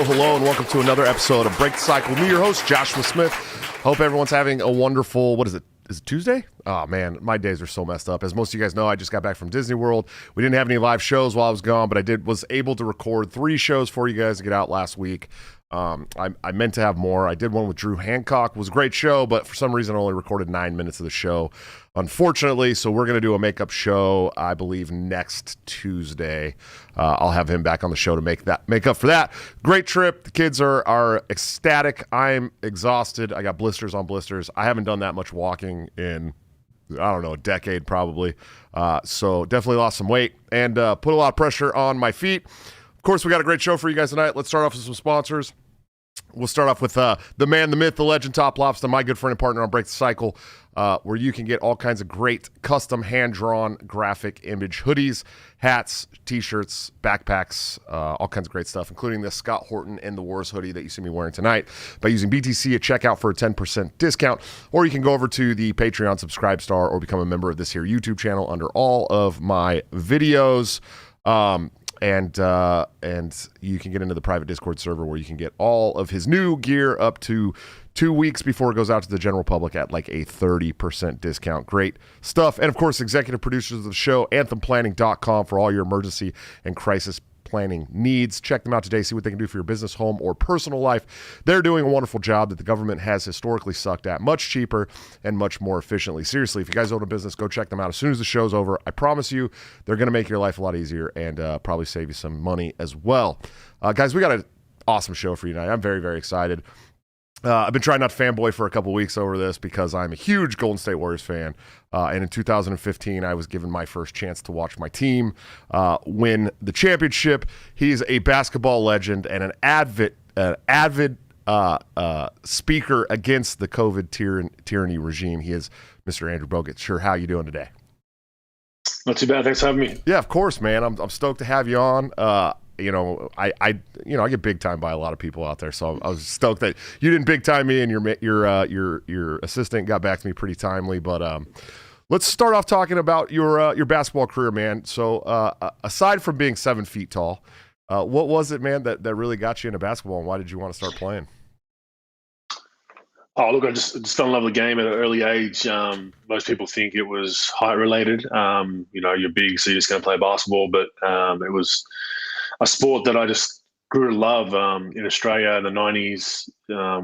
Hello, and welcome to another episode of Break the Cycle. Me, your host, Joshua Smith. Hope everyone's having a wonderful, what is it? Is it Tuesday? Oh, man, my days are so messed up. As most of you guys know, I just got back from Disney World. We didn't have any live shows while I was gone, but I was able to record 3 shows for you guys to get out last week. I meant to have more. I did one with Drew Hancock. It was a great show, but for some reason I only recorded 9 minutes of the show, unfortunately. So we're going to do a makeup show, I believe, next Tuesday. I'll have him back on the show to make up for that. Great trip. The kids are ecstatic. I'm exhausted. I got blisters on blisters. I haven't done that much walking in, I don't know, a decade probably. So definitely lost some weight and put a lot of pressure on my feet. Of course, we got a great show for you guys tonight. Let's start off with some sponsors. We'll start off with the man, the myth, the legend, Top Lobster, my good friend and partner on Break the Cycle, where you can get all kinds of great custom hand-drawn graphic image hoodies, hats, T-shirts, backpacks, all kinds of great stuff, including the Scott Horton and the Wars hoodie that you see me wearing tonight by using BTC at checkout for a 10% discount. Or you can go over to the Patreon Subscribe Star or become a member of this here YouTube channel under all of my videos. And you can get into the private Discord server where you can get all of his new gear up to 2 weeks before it goes out to the general public at like a 30% discount. Great stuff. And, of course, executive producers of the show, anthemplanning.com, for all your emergency and crisis planning needs. Check them out today. See what they can do for your business, home, or personal life. They're doing a wonderful job that the government has historically sucked at, much cheaper and much more efficiently. Seriously, if you guys own a business, go check them out as soon as the show's over. I promise you, they're going to make your life a lot easier and probably save you some money as well. Guys, we got an awesome show for you tonight. I'm very, very excited. I've been trying not to fanboy for a couple weeks over this because I'm a huge Golden State Warriors fan. And in 2015, I was given my first chance to watch my team win the championship. He's a basketball legend and an avid speaker against the COVID tyranny regime. He is Mr. Andrew Bogut. Sure, how you doing today? Not too bad. Thanks for having me. Yeah, of course, man. I'm stoked to have you on. I get big time by a lot of people out there, so I was stoked that you didn't big time me, and your assistant got back to me pretty timely. But let's start off talking about your basketball career, man. So aside from being 7 feet tall, what was it, man, that really got you into basketball, and why did you want to start playing? Oh, look, I just fell in love with the game at an early age. Most people think it was height related. You're big, so you're just going to play basketball, but it was a sport that I just grew to love. In Australia in the 90s,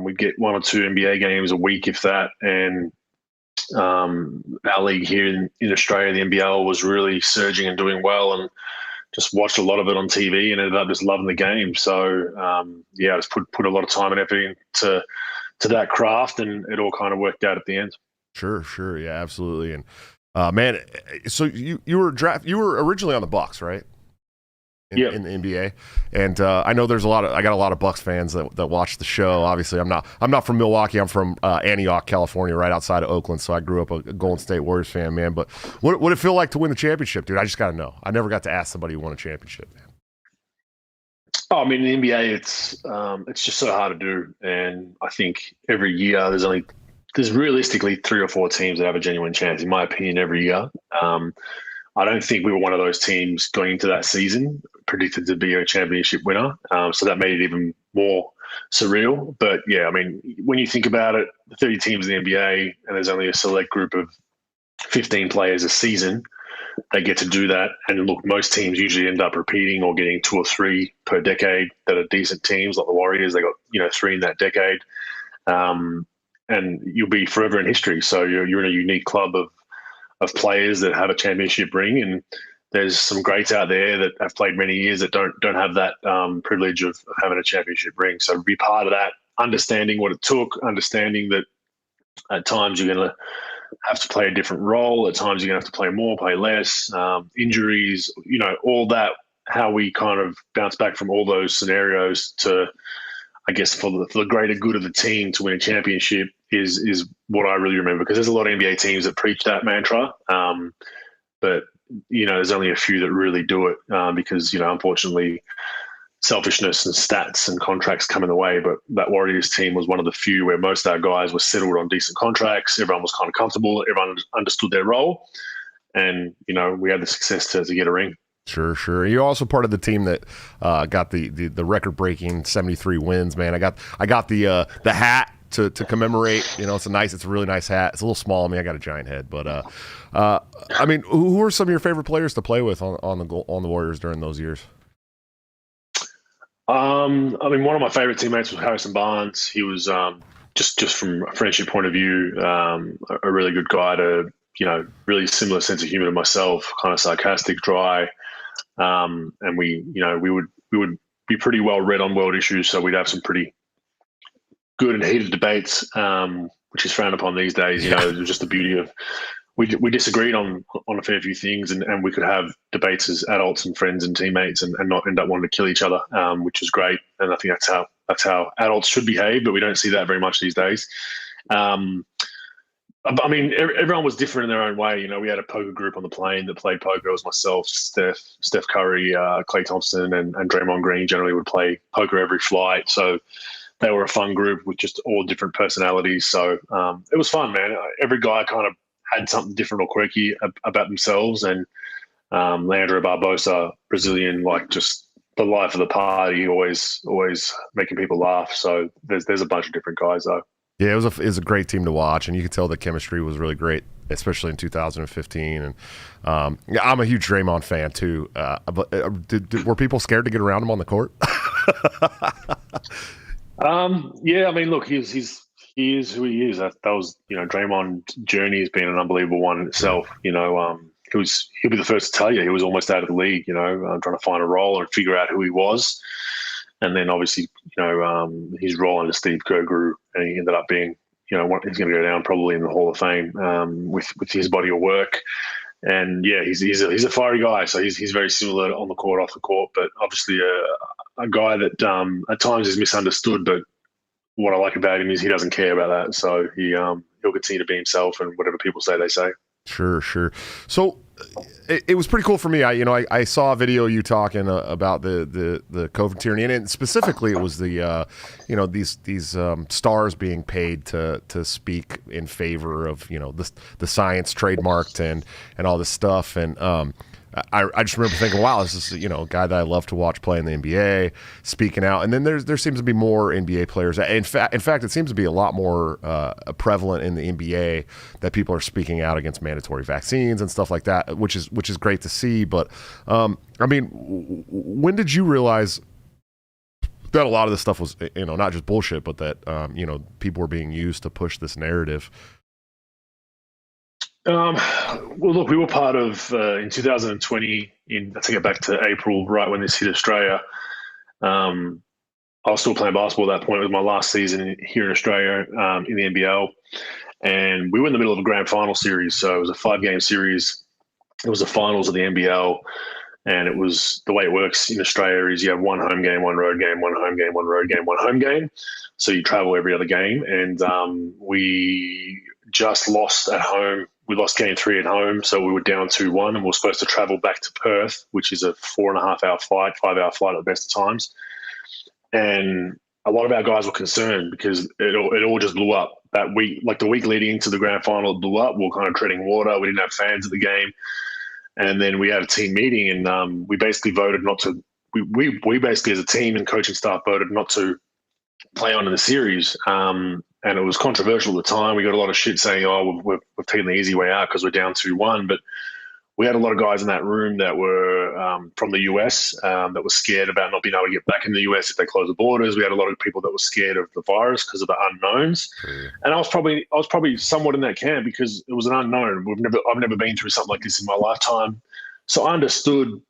we'd get 1 or 2 NBA games a week, if that. And our league here in Australia, the NBL, was really surging and doing well, and just watched a lot of it on TV and ended up just loving the game. So, I just put a lot of time and effort into that craft, and it all kind of worked out at the end. Sure. Yeah, absolutely. And man, so you were originally on the Bucks, right? In the NBA, and I know I got a lot of Bucks fans that watch the show. Obviously, I'm not from Milwaukee. I'm from Antioch, California, right outside of Oakland. So I grew up a Golden State Warriors fan, man. But what would it feel like to win the championship, dude? I just got to know. I never got to ask somebody who won a championship, man. Oh, I mean, in the NBA, it's just so hard to do, and I think every year there's realistically 3 or 4 teams that have a genuine chance, in my opinion, every year. I don't think we were one of those teams going into that season predicted to be a championship winner. So that made it even more surreal. But yeah, I mean, when you think about it, the 30 teams in the NBA, and there's only a select group of 15 players a season, they get to do that. And look, most teams usually end up repeating or getting 2 or 3 per decade that are decent teams, like the Warriors. They got 3 in that decade. And you'll be forever in history. So you're in a unique club of players that have a championship ring, and there's some greats out there that have played many years that don't have that privilege of having a championship ring. So be part of that, understanding what it took, understanding that at times you're going to have to play a different role. At times you're going to have to play more, play less, injuries, all that, how we kind of bounce back from all those scenarios to, I guess, for the greater good of the team to win a championship is what I really remember, because there's a lot of NBA teams that preach that mantra. But, there's only a few that really do it because, unfortunately, selfishness and stats and contracts come in the way. But that Warriors team was one of the few where most of our guys were settled on decent contracts. Everyone was kind of comfortable. Everyone understood their role. And, we had the success to get a ring. Sure. You're also part of the team that got the record-breaking 73 wins, man. I got the hat to commemorate. It's a really nice hat. It's a little small on me. I got a giant head, but who are some of your favorite players to play with on the Warriors during those years? One of my favorite teammates was Harrison Barnes. He was just from a friendship point of view, a really good guy to, really similar sense of humor to myself, kind of sarcastic, dry. And we would be pretty well read on world issues, so we'd have some pretty good and heated debates, which is frowned upon these days. It was just the beauty of we disagreed on a fair few things, and we could have debates as adults and friends and teammates, and not end up wanting to kill each other, which is great. And I think that's how adults should behave, but we don't see that very much these days. Everyone was different in their own way. We had a poker group on the plane that played poker. It was myself, Steph Curry, Klay Thompson, and Draymond Green generally would play poker every flight. So they were a fun group with just all different personalities. So it was fun, man. Every guy kind of had something different or quirky about themselves. And Leandro Barbosa, Brazilian, like just the life of the party, always making people laugh. So there's a bunch of different guys though. Yeah, it was a great team to watch, and you could tell the chemistry was really great, especially in 2015. And I'm a huge Draymond fan too. But were people scared to get around him on the court? Yeah, look, he is who he is. That was, Draymond's journey has been an unbelievable one in itself. He'll be the first to tell you he was almost out of the league. Trying to find a role and figure out who he was. And then obviously, his role under Steve Kerr grew, and he ended up being, he's going to go down probably in the Hall of Fame with his body of work. And yeah, he's a fiery guy. So he's very similar on the court, off the court, but obviously a guy that at times is misunderstood. But what I like about him is he doesn't care about that. So he'll continue to be himself, and whatever people say, they say. Sure. So it was pretty cool for me. I saw a video of you talking about the COVID tyranny, and specifically it was the these stars being paid to speak in favor of the science trademarked and all this stuff. And I just remember thinking, wow, this is a guy that I love to watch play in the NBA, speaking out. And then there seems to be more NBA players. In fact, it seems to be a lot more prevalent in the NBA that people are speaking out against mandatory vaccines and stuff like that, which is great to see. But when did you realize that a lot of this stuff was not just bullshit, but that people were being used to push this narrative? Well, look, we were part of in 2020. I take it back to April, right when this hit Australia. I was still playing basketball at that point. It was my last season here in Australia in the NBL, and we were in the middle of a grand final series. So it was a 5-game series. It was the finals of the NBL, and it was the way it works in Australia is you have one home game, one road game, one home game, one road game, one home game. So you travel every other game, and we just lost at home. We lost game 3 at home, so we were down 2-1, and we were supposed to travel back to Perth, which is a 4.5-hour flight, 5-hour flight at the best of times. And a lot of our guys were concerned because it all just blew up that week. Like the week leading into the grand final, it blew up. We were kind of treading water. We didn't have fans at the game. And then we had a team meeting, and we basically voted not to. We basically, as a team and coaching staff, voted not to play on in the series. And it was controversial at the time. We got a lot of shit saying, "Oh, we've taken the easy way out because we're down 2-1." But we had a lot of guys in that room that were from the US that were scared about not being able to get back in the US if they close the borders. We had a lot of people that were scared of the virus because of the unknowns. And I was probably somewhat in that camp because it was an unknown. I've never been through something like this in my lifetime, so I understood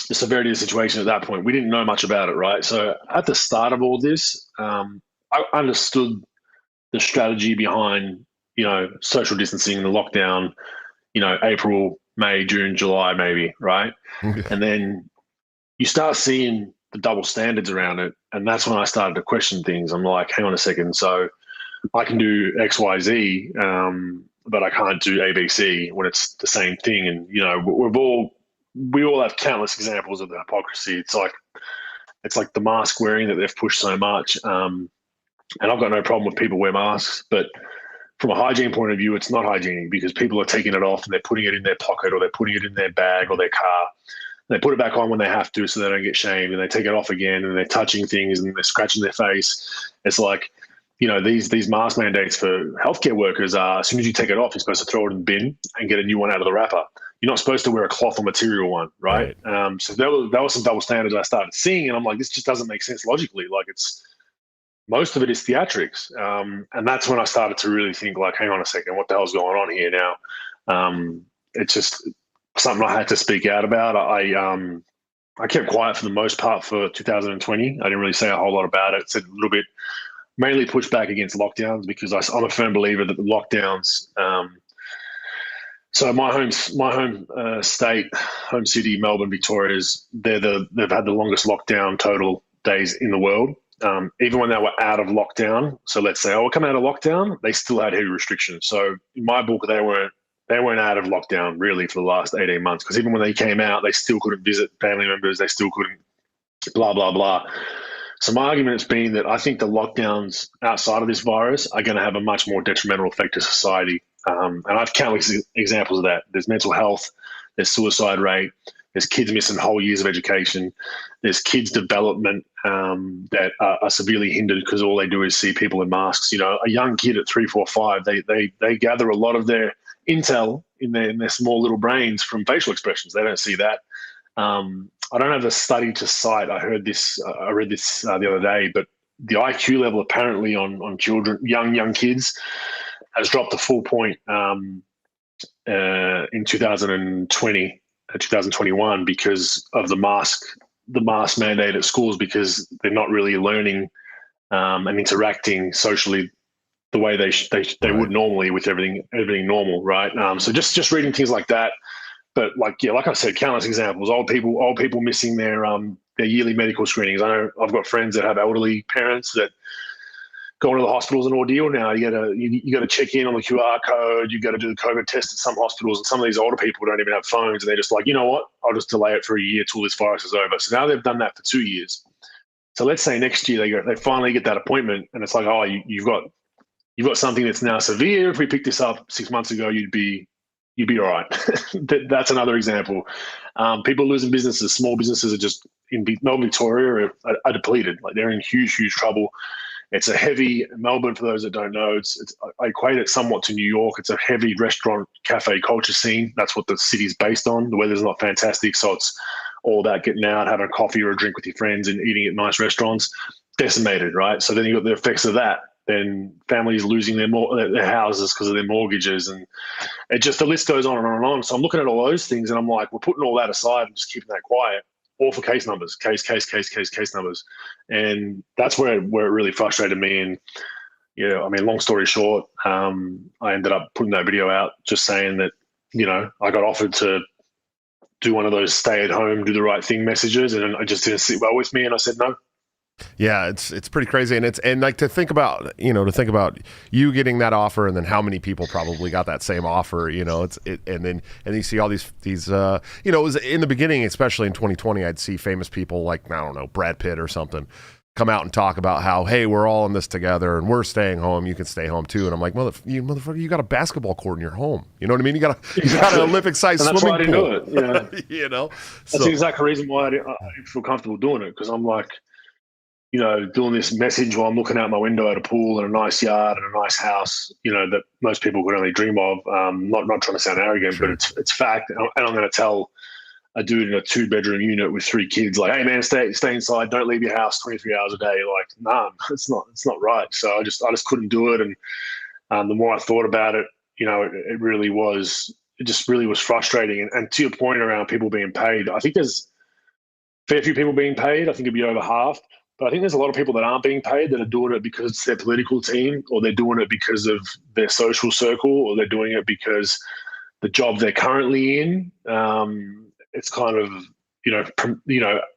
the severity of the situation at that point. We didn't know much about it, right? So at the start of all this, I understood the strategy behind social distancing and the lockdown, April, May, June, July, maybe, right? And then you start seeing the double standards around it. And that's when I started to question things. I'm like, hang on a second. So I can do X, Y, Z, but I can't do ABC when it's the same thing. And, we all have countless examples of the hypocrisy. It's like the mask wearing that they've pushed so much. And I've got no problem with people wear masks, but from a hygiene point of view, it's not hygienic because people are taking it off and they're putting it in their pocket or they're putting it in their bag or their car. They put it back on when they have to so they don't get shamed, and they take it off again and they're touching things and they're scratching their face. It's like, these mask mandates for healthcare workers are, as soon as you take it off, you're supposed to throw it in the bin and get a new one out of the wrapper. You're not supposed to wear a cloth or material one, right? So that was some double standards I started seeing, and I'm like, this just doesn't make sense logically. Like, most of it is theatrics. And that's when I started to really think, like, hang on a second, what the hell's going on here now? It's just something I had to speak out about. I kept quiet for the most part for 2020. I didn't really say a whole lot about it. Said a little bit, mainly pushed back against lockdowns because I'm a firm believer that the lockdowns. So my home state, home city, Melbourne, Victoria's, they've had the longest lockdown total days in the world. Even when they were out of lockdown, so let's say, we're coming out of lockdown, they still had heavy restrictions. So in my book, they weren't out of lockdown really for the last 18 months, because even when they came out, they still couldn't visit family members, they still couldn't blah, blah, blah. So my argument has been that I think the lockdowns outside of this virus are going to have a much more detrimental effect to society. And I have countless examples of that. There's mental health, there's suicide rate, there's kids missing whole years of education, there's kids' development that are severely hindered because all they do is see people in masks. A young kid at 3, 4, 5, they gather a lot of their intel in their small little brains from facial expressions. They don't see that. I don't have a study to cite. I read this the other day, but the IQ level apparently on children, young kids, has dropped a full point in 2020, 2021 because of the mask mandate at schools, because they're not really learning and interacting socially the way they would normally with everything normal, right? So just reading things like that. But like I said, countless examples. Old people missing their yearly medical screenings. I know I've got friends that have elderly parents that go into the hospital's an ordeal now. You got to check in on the QR code. You got to do the COVID test at some hospitals, and some of these older people don't even have phones, and they're just like, you know what? I'll just delay it for a year till this virus is over. So now they've done that for 2 years. So let's say next year they finally get that appointment, and it's like, oh, you've got something that's now severe. If we picked this up 6 months ago, you'd be all right. That's another example. People losing businesses. Small businesses are just in Melbourne, Victoria are depleted. Like, they're in huge, huge trouble. It's a heavy Melbourne, for those that don't know. I equate it somewhat to New York. It's a heavy restaurant, cafe culture scene. That's what the city's based on. The weather's not fantastic, so it's all about getting out, having a coffee or a drink with your friends and eating at nice restaurants. Decimated, right? So then you got the effects of that. Then families losing their houses because of their mortgages, and the list goes on and on and on. So I'm looking at all those things, and I'm like, we're putting all that aside and just keeping that quiet, all for case numbers, case numbers, and that's where it really frustrated me. And long story short, I ended up putting that video out, just saying that I got offered to do one of those stay at home, do the right thing messages, and it just didn't sit well with me, and I said no. Yeah, it's pretty crazy, and like to think about you getting that offer, and then how many people probably got that same offer. And then you see all these it was in the beginning, especially in 2020, I'd see famous people like, I don't know, Brad Pitt or something, come out and talk about how, hey, we're all in this together and we're staying home. You can stay home too. And I'm like, motherfucker, you got a basketball court in your home. You know what I mean? You got an Olympic-sized swimming pool. That's why I didn't do it. Yeah. That's the exact reason why I feel comfortable doing it, because I'm like, doing this message while I'm looking out my window at a pool and a nice yard and a nice house, that most people could only dream of. Not trying to sound arrogant, sure, but it's fact. And I'm going to tell a dude in a 2-bedroom unit with 3 kids, like, hey man, stay inside, don't leave your house 23 hours a day. Like, nah, it's not right. So I just couldn't do it. And the more I thought about it, it just really was frustrating. And to your point around people being paid, I think there's fair few people being paid. I think it'd be over half. But I think there's a lot of people that aren't being paid that are doing it because it's their political team, or they're doing it because of their social circle, or they're doing it because the job they're currently in. It's kind of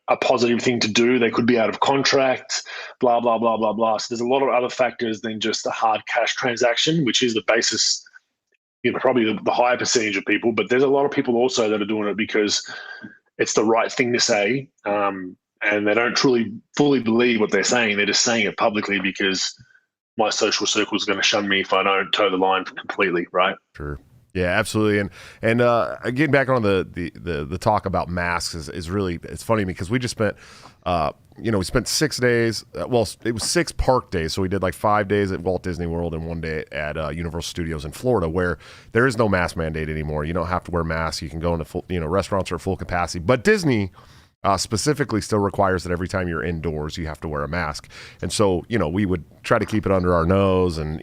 a positive thing to do. They could be out of contract, blah blah blah blah blah. So there's a lot of other factors than just a hard cash transaction, which is the basis. Probably the higher percentage of people, but there's a lot of people also that are doing it because it's the right thing to say, and they don't truly fully believe what they're saying. They're just saying it publicly because my social circle is going to shun me if I don't toe the line completely, right? Sure. Yeah, absolutely. And getting back on the talk about masks is really, it's funny because we just spent we spent 6 days. Well, it was 6 park days, so we did like 5 days at Walt Disney World and 1 day at Universal Studios in Florida, where there is no mask mandate anymore. You don't have to wear masks. You can go into full, restaurants are at full capacity, but Disney specifically still requires that every time you're indoors, you have to wear a mask. And so, we would try to keep it under our nose and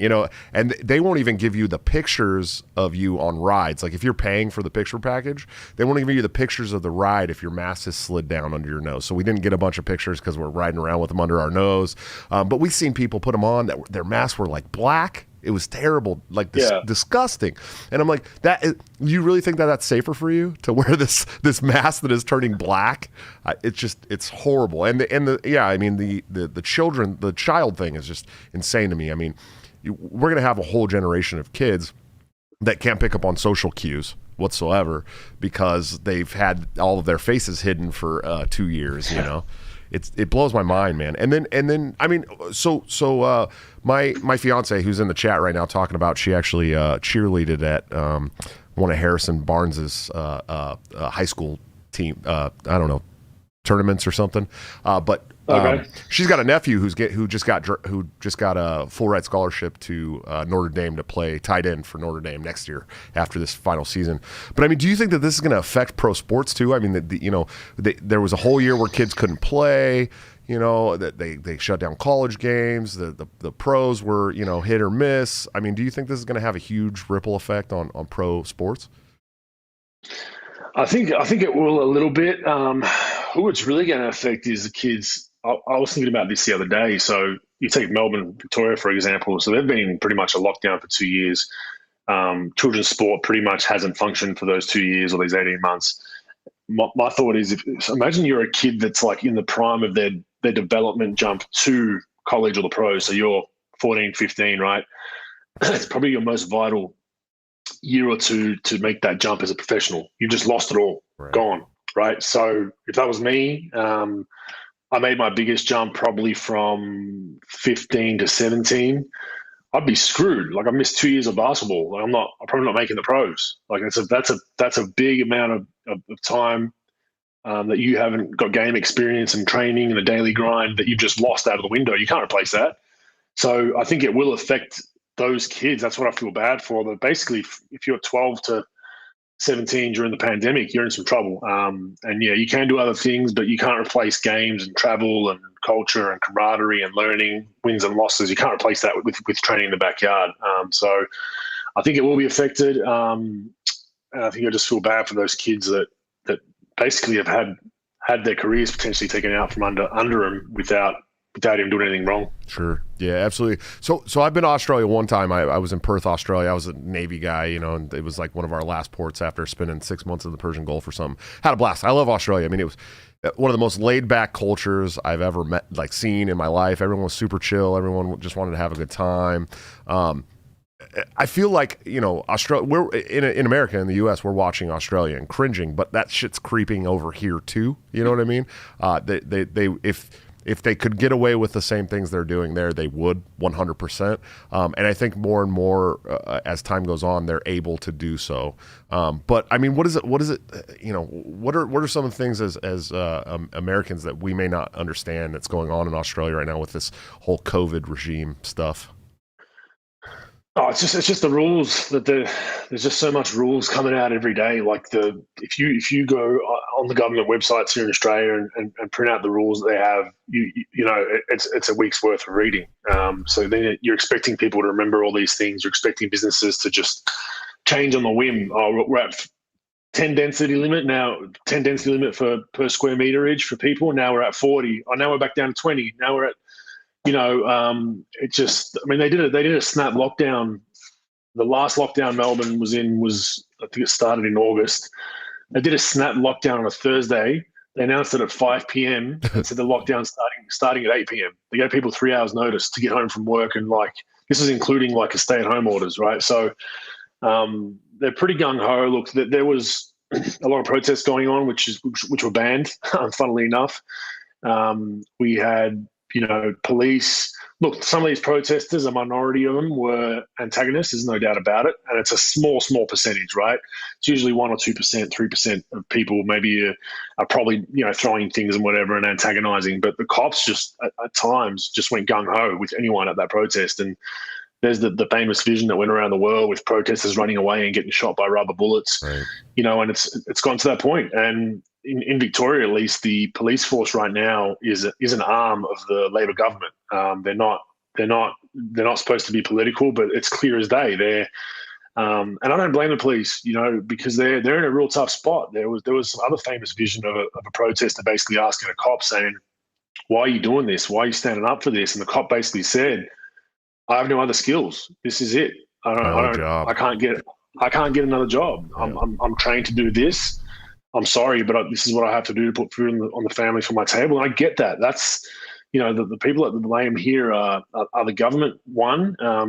they won't even give you the pictures of you on rides. Like if you're paying for the picture package, they won't even give you the pictures of the ride if your mask is slid down under your nose. So we didn't get a bunch of pictures because we're riding around with them under our nose. But we've seen people put them on that their masks were like black. It was terrible, like disgusting. And I'm like, you really think that that's safer for you to wear this mask that is turning black? It's horrible. And the child thing is just insane to me. I mean, we're going to have a whole generation of kids that can't pick up on social cues whatsoever because they've had all of their faces hidden for 2 years, It blows my mind, man. And then I mean, so my fiance, who's in the chat right now, talking about she actually cheerleaded at one of Harrison Barnes's high school team. I don't know, tournaments or something. But she's got a nephew who just got a full ride scholarship to Notre Dame to play tight end for Notre Dame next year after this final season. But I mean, do you think that this is going to affect pro sports too? I mean, there was a whole year where kids couldn't play. That they shut down college games. The pros were hit or miss. I mean, do you think this is going to have a huge ripple effect on pro sports? I think it will a little bit. Who it's really going to affect is the kids. I was thinking about this the other day. So you take Melbourne, Victoria, for example. So they've been in pretty much a lockdown for 2 years. Children's sport pretty much hasn't functioned for those 2 years or these 18 months. My thought is, imagine you're a kid that's like in the prime of their development jump to college or the pros. So you're 14, 15, right? It's probably your most vital year or two to make that jump as a professional. You just lost it all, gone, right? So if that was me, I made my biggest jump probably from 15 to 17. I'd be screwed. Like I missed 2 years of basketball. Like I'm probably not making the pros. Like that's a big amount of time that you haven't got game experience and training and a daily grind that you've just lost out of the window. You can't replace that. So I think it will affect those kids. That's what I feel bad for. But basically, if you're 12 to 17 during the pandemic, you're in some trouble. And yeah, you can do other things, but you can't replace games and travel and culture and camaraderie and learning, wins and losses. You can't replace that with training in the backyard. So I think it will be affected. And I think I just feel bad for those kids that basically have had their careers potentially taken out from under them without him doing anything wrong. Sure. Yeah, absolutely. So I've been to Australia one time. I was in Perth, Australia. I was a Navy guy, and it was like one of our last ports after spending 6 months in the Persian Gulf or something. Had a blast. I love Australia. I mean, it was one of the most laid back cultures I've ever seen in my life. Everyone was super chill. Everyone just wanted to have a good time. I feel like, Australia, we're in America, in the US, we're watching Australia and cringing, but that shit's creeping over here too. You know what I mean? If they could get away with the same things they're doing there, they would 100%. And I think more and more as time goes on, they're able to do so. But I mean, what are some of the things as Americans that we may not understand that's going on in Australia right now with this whole COVID regime stuff? Oh, it's just the rules that there's just so much rules coming out every day. Like if you go on the government websites here in Australia and print out the rules that they have, it's a week's worth of reading. So then you're expecting people to remember all these things. You're expecting businesses to just change on the whim. Oh, we're at 10 density limit now, 10 density limit for per square meterage for people. Now we're at 40. Oh, now we're back down to 20. Now we're at, it just, I mean, they did a snap lockdown. The last lockdown Melbourne was I think it started in August. They did a snap lockdown on a Thursday. They announced it at 5 p.m. and said the lockdown starting at 8 p.m. They gave people 3 hours notice to get home from work, and this is including a stay-at-home orders, right? So they're pretty gung-ho. Look, there was a lot of protests going on, which were banned, funnily enough. We had, police. Look, some of these protesters, a minority of them were antagonists. There's no doubt about it. And it's a small percentage, right? It's usually 1 or 2%, 3% of people maybe are probably, throwing things and whatever and antagonizing. But the cops just at times just went gung-ho with anyone at that protest. And there's the famous vision that went around the world with protesters running away and getting shot by rubber bullets, right. And it's gone to that point. And in Victoria, at least, the police force right now is an arm of the Labor government. They're not supposed to be political, but it's clear as day. And I don't blame the police, because they're in a real tough spot. There was some other famous vision of a protester basically asking a cop saying, "Why are you doing this? Why are you standing up for this?" And the cop basically said, "I have no other skills. This is it. I can't get another job. Yeah. I'm trained to do this. I'm sorry, but this is what I have to do to put food on the family for my table." And I get that. That's, the people that blame here are the government,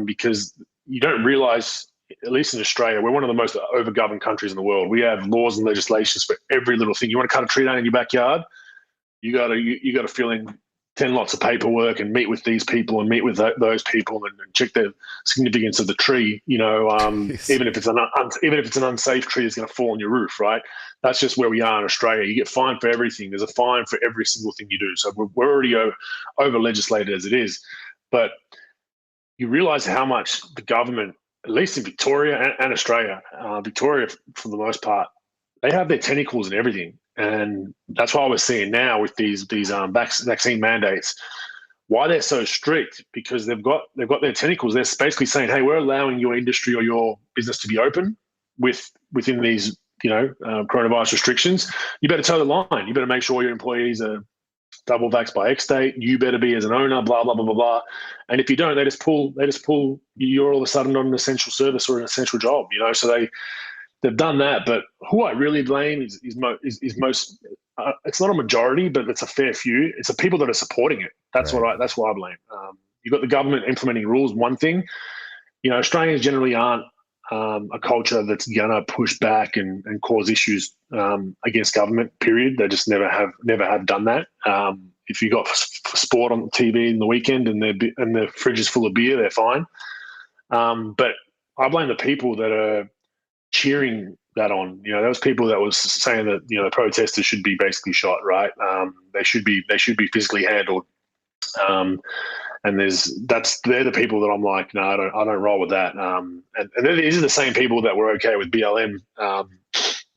because you don't realize, at least in Australia, we're one of the most overgoverned countries in the world. We have laws and legislations for every little thing. You want to cut a tree down in your backyard, you got to fill in 10 lots of paperwork and meet with these people and meet with those people and check the significance of the tree. Even if it's an unsafe tree, it's going to fall on your roof, right? That's just where we are in Australia. You get fined for everything. There's a fine for every single thing you do. So we're already over legislated as it is. But you realize how much the government, at least in Victoria and Australia, Victoria for the most part, they have their tentacles in everything. And that's why we're seeing now with these vaccine mandates, why they're so strict, because they've got their tentacles. They're basically saying, "Hey, we're allowing your industry or your business to be open within these coronavirus restrictions. You better toe the line. You better make sure your employees are double vaxxed by X date. You better be as an owner, blah blah blah blah blah." And if you don't, they just pull. You're all of a sudden not an essential service or an essential job. So they've done that, but who I really blame is most. It's not a majority, but it's a fair few. It's the people that are supporting it. That's right. That's what I blame. You've got the government implementing rules. One thing, Australians generally aren't a culture that's gonna push back and cause issues against government. Period. They just never have done that. If you got sport on TV in the weekend and their fridge is full of beer, they're fine. But I blame the people that are cheering that on. Those people that was saying that the protesters should be basically shot, right? They should be physically handled. And they're the people that I'm like, no, I don't roll with that. And these are the same people that were okay with BLM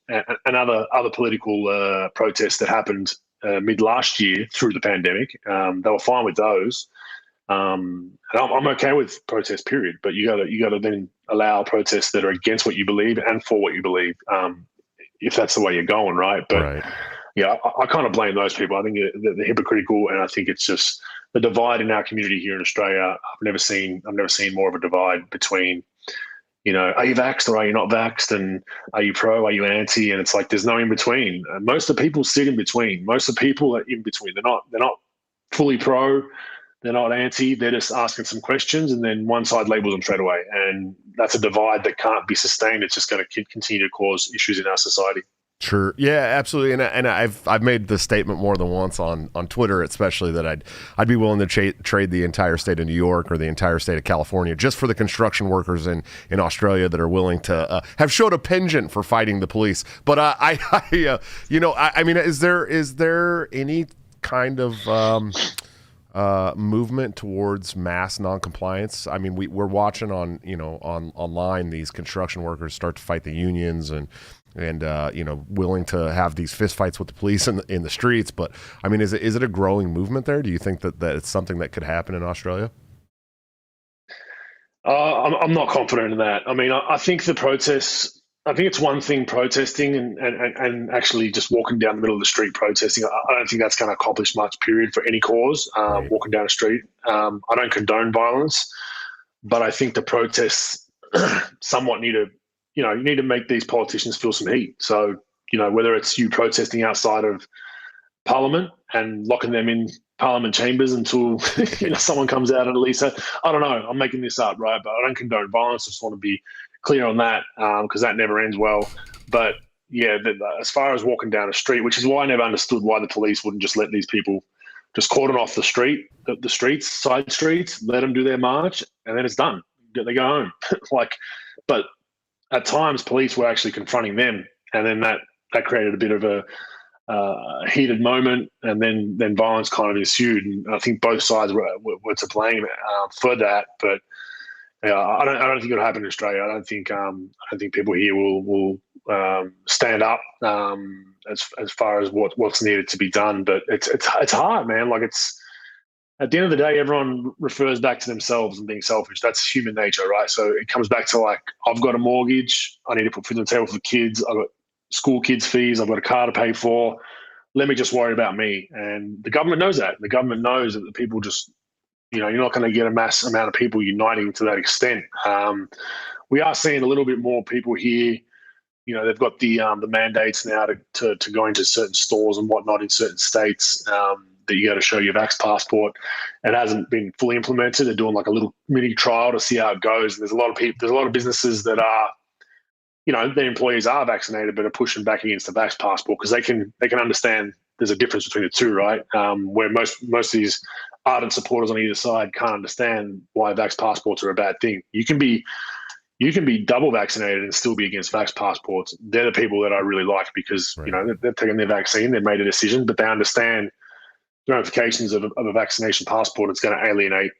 and other political protests that happened mid last year through the pandemic. They were fine with those. And I'm okay with protest, period. But you gotta then allow protests that are against what you believe and for what you believe, if that's the way you're going, right? But right. Yeah, I kind of blame those people. I think they're hypocritical, and I think it's just the divide in our community here in Australia. I've never seen more of a divide between, are you vaxxed or are you not vaxxed, and are you pro, are you anti, and it's like there's no in between. Most of the people sit in between. Most of the people are in between. They're not fully pro. They're not anti. They're just asking some questions, and then one side labels them straight away. And that's a divide that can't be sustained. It's just going to continue to cause issues in our society. Sure. Yeah, absolutely. And I've made the statement more than once on Twitter, especially, that I'd be willing to trade the entire state of New York or the entire state of California just for the construction workers in Australia that are willing to have showed a penchant for fighting the police. But I mean, is there any kind of movement towards mass noncompliance? I mean, we're watching online these construction workers start to fight the unions and willing to have these fistfights with the police in the streets. But I mean, is it a growing movement there? Do you think that it's something that could happen in Australia? I'm not confident in that. I mean, I think the protests I think it's one thing protesting and actually just walking down the middle of the street protesting. I don't think that's going to accomplish much, period, for any cause, Right. walking down the street. I don't condone violence, but I think the protests somewhat need to, you need to make these politicians feel some heat. So, whether it's you protesting outside of Parliament and locking them in Parliament chambers until someone comes out and at least, I don't know, I'm making this up, right? But I don't condone violence. I just want to be clear on that because that never ends well. But yeah, as far as walking down a street, which is why I never understood why the police wouldn't just let these people just cordon off the street, the streets, side streets, let them do their march, and then it's done. They go home. But at times police were actually confronting them, and then that created a bit of a heated moment, and then violence kind of ensued. And I think both sides were to blame for that. But I don't think it'll happen in Australia. I don't think people here will stand up as far as what's needed to be done. But it's hard, man. It's at the end of the day, everyone refers back to themselves and being selfish. That's human nature, right? So it comes back to I've got a mortgage. I need to put food on the table for the kids. I've got school kids' fees. I've got a car to pay for. Let me just worry about me. And the government knows that. The government knows that the people just, you're not going to get a mass amount of people uniting to that extent. We are seeing a little bit more people here. They've got the mandates now to go into certain stores and whatnot in certain states that you got to show your vax passport. It hasn't been fully implemented. They're doing a little mini trial to see how it goes. And there's a lot of people. There's a lot of businesses that are, their employees are vaccinated, but are pushing back against the vax passport because they can understand there's a difference between the two, right? Where most of these ardent supporters on either side can't understand why vax passports are a bad thing. You can be double vaccinated and still be against vax passports. They're the people that I really like because Right. they've taken their vaccine, they've made a decision, but they understand the ramifications of a vaccination passport. It's going to alienate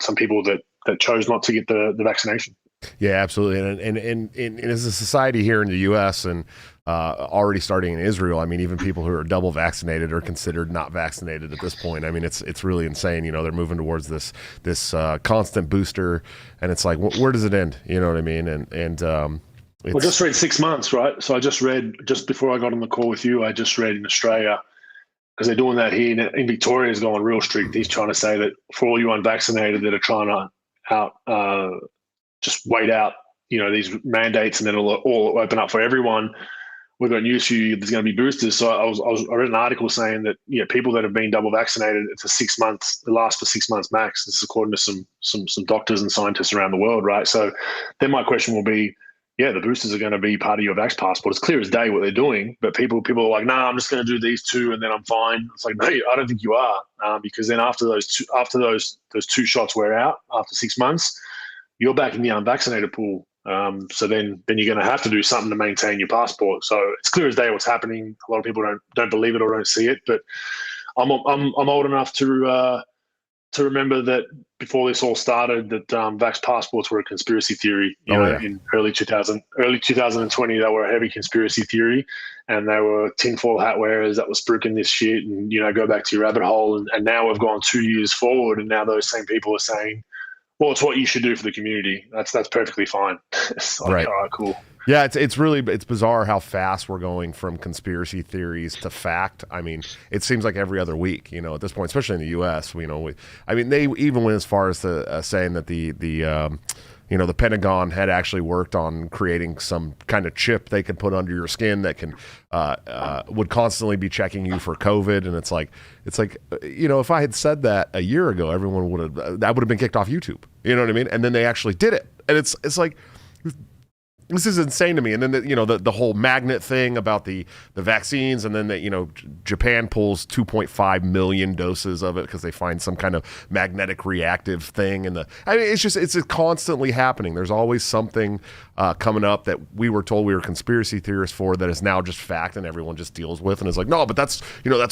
some people that chose not to get the vaccination. Yeah, absolutely. And as a society here in the U.S. and already starting in Israel, I mean, even people who are double vaccinated are considered not vaccinated at this point. I mean, it's really insane. They're moving towards this constant booster, and it's like, where does it end? You know what I mean? Well, just read 6 months, right? So I just read, just before I got on the call with you, I just read in Australia, because they're doing that here in Victoria, is going real strict. He's trying to say that for all you unvaccinated that are trying to just wait out, these mandates, and then it'll all open up for everyone. We've got news for you. There's going to be boosters. So I read an article saying that people that have been double vaccinated, it's a 6 months. It lasts for 6 months max. This is according to some doctors and scientists around the world, right? So then my question will be, the boosters are going to be part of your vax passport. It's clear as day what they're doing, but people are like, I'm just going to do these two and then I'm fine. It's like, no, I don't think you are, because then after those two shots wear out after 6 months, you're back in the unvaccinated pool. So then you're going to have to do something to maintain your passport. So it's clear as day what's happening. A lot of people don't believe it or don't see it, but I'm old enough to remember that before this all started, that vax passports were a conspiracy theory. In early 2020, they were a heavy conspiracy theory, and they were tinfoil hat wearers that were spruiking this shit. And go back to your rabbit hole. And now we've gone 2 years forward, and now those same people are saying, well, it's what you should do for the community. That's perfectly fine. It's like, right. All right, cool. Yeah, it's bizarre how fast we're going from conspiracy theories to fact. I mean, it seems like every other week, at this point, especially in the U.S. They even went as far as to saying that the Pentagon had actually worked on creating some kind of chip they could put under your skin that can would constantly be checking you for COVID. And it's like if I had said that a year ago, everyone would have been kicked off YouTube. You know what I mean? And then they actually did it, and it's like, this is insane to me. And then the whole magnet thing about the vaccines, and then Japan pulls 2.5 million doses of it because they find some kind of magnetic reactive thing. It's constantly happening. There's always something coming up that we were told we were conspiracy theorists for that is now just fact, and everyone just deals with, and it's like, no, but that's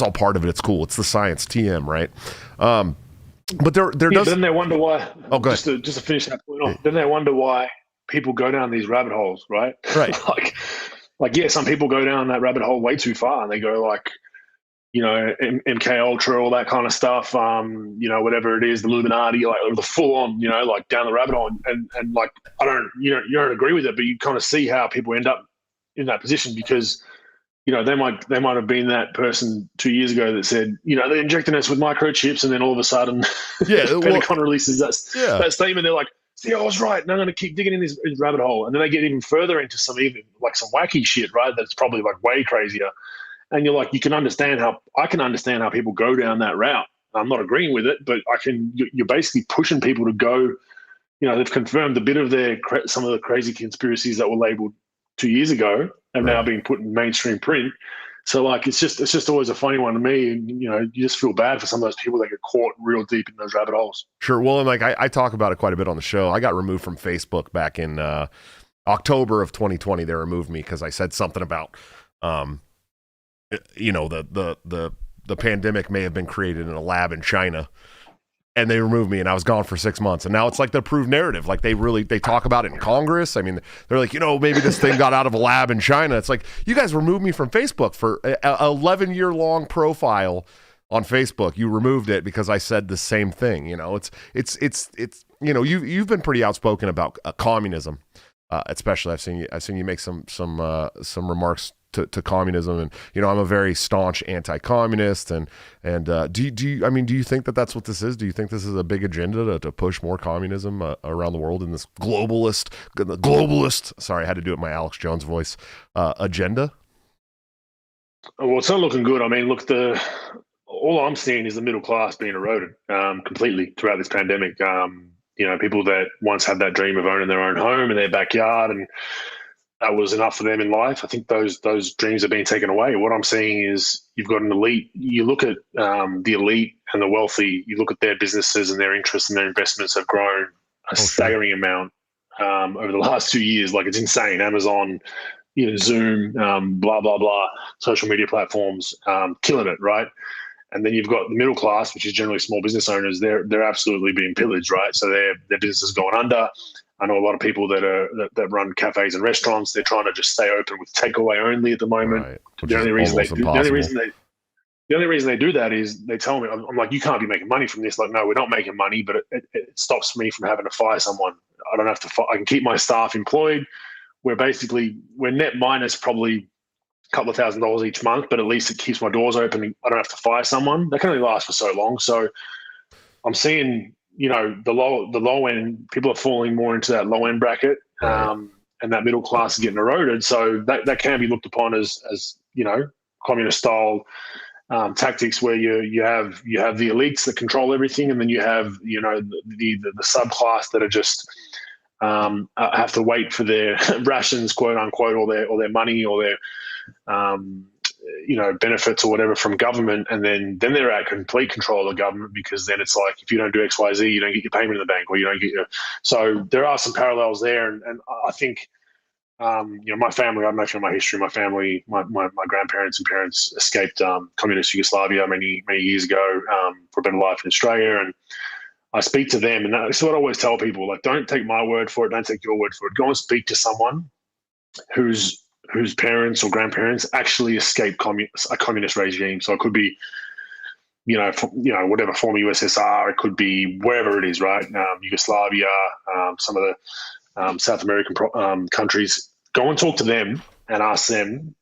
all part of it. It's cool. It's the science, TM, right? But there does. But then they wonder why. Oh, go ahead. Just to finish that point off. Then they wonder why people go down these rabbit holes, right? Right. Some people go down that rabbit hole way too far, and they go MK Ultra, all that kind of stuff. Whatever it is, the Illuminati, the full on, down the rabbit hole, and I don't, you don't agree with it, but you kind of see how people end up in that position because, they might have been that person 2 years ago that said, they're injecting us with microchips, and then all of a sudden, Yeah, well, Pentagon releases that statement. They're like, "See, I was right. And I'm going to keep digging in this rabbit hole," and then they get even further into some wacky shit, right? That's probably like way crazier. And you're like, I can understand how people go down that route. I'm not agreeing with it, but you're basically pushing people to go. They've confirmed a bit of some of the crazy conspiracies that were labeled 2 years ago have now been put in mainstream print. So like, it's just always a funny one to me. And, you just feel bad for some of those people that get caught real deep in those rabbit holes. Sure. Well, and like I talk about it quite a bit on the show. I got removed from Facebook back in October of 2020. They removed me because I said something about, the pandemic may have been created in a lab in China. And they removed me, and I was gone for 6 months. And now it's like the approved narrative. Like they talk about it in Congress. I mean, they're like, maybe this thing got out of a lab in China. It's like, you guys removed me from Facebook for an 11-year-long profile on Facebook. You removed it because I said the same thing. It's you've been pretty outspoken about communism, especially. I've seen you make some remarks to communism, and I'm a very staunch anti-communist, and do you think that that's what this is? Do you think this is a big agenda to push more communism around the world in this globalist? Sorry, I had to do it in my Alex Jones voice. Agenda. Well, it's not looking good. I mean, look, all I'm seeing is the middle class being eroded completely throughout this pandemic. People that once had that dream of owning their own home in their backyard, and that was enough for them in life. I think those dreams are being taken away. What I'm seeing is you've got an elite. You look at the elite and the wealthy. You look at their businesses and their interests and their investments have grown a staggering amount over the last 2 years. Like, it's insane. Amazon, Zoom, blah blah blah, social media platforms, killing it, right? And then you've got the middle class, which is generally small business owners. They're absolutely being pillaged, right? So their business is going under. I know a lot of people that run cafes and restaurants. They're trying to just stay open with takeaway only at the moment. Right. The only reason they do that is they tell me, I'm like, you can't be making money from this. Like, no, we're not making money, but it stops me from having to fire someone. I don't have to. I can keep my staff employed. We're net minus probably a couple of $1,000s each month, but at least it keeps my doors open. I don't have to fire someone. That can only last for so long. So I'm seeing, the low end, people are falling more into that low end bracket, and that middle class is getting eroded. So that can be looked upon as communist style tactics, where you have the elites that control everything, and then you have the subclass that are just have to wait for their rations, quote unquote, or their money, or their benefits or whatever from government, and then they're at complete control of the government, because then it's like, if you don't do XYZ, you don't get your payment in the bank, or you don't get your. So there are some parallels there, and I think my family. I'm actually, my history. My family, my grandparents and parents escaped communist Yugoslavia many years ago for a better life in Australia, and I speak to them, and that's what I always tell people: like, don't take my word for it, don't take your word for it. Go and speak to someone whose parents or grandparents actually escaped a communist regime. So it could be, whatever former USSR, it could be wherever it is, right? Yugoslavia, some of the South American countries. Go and talk to them and ask them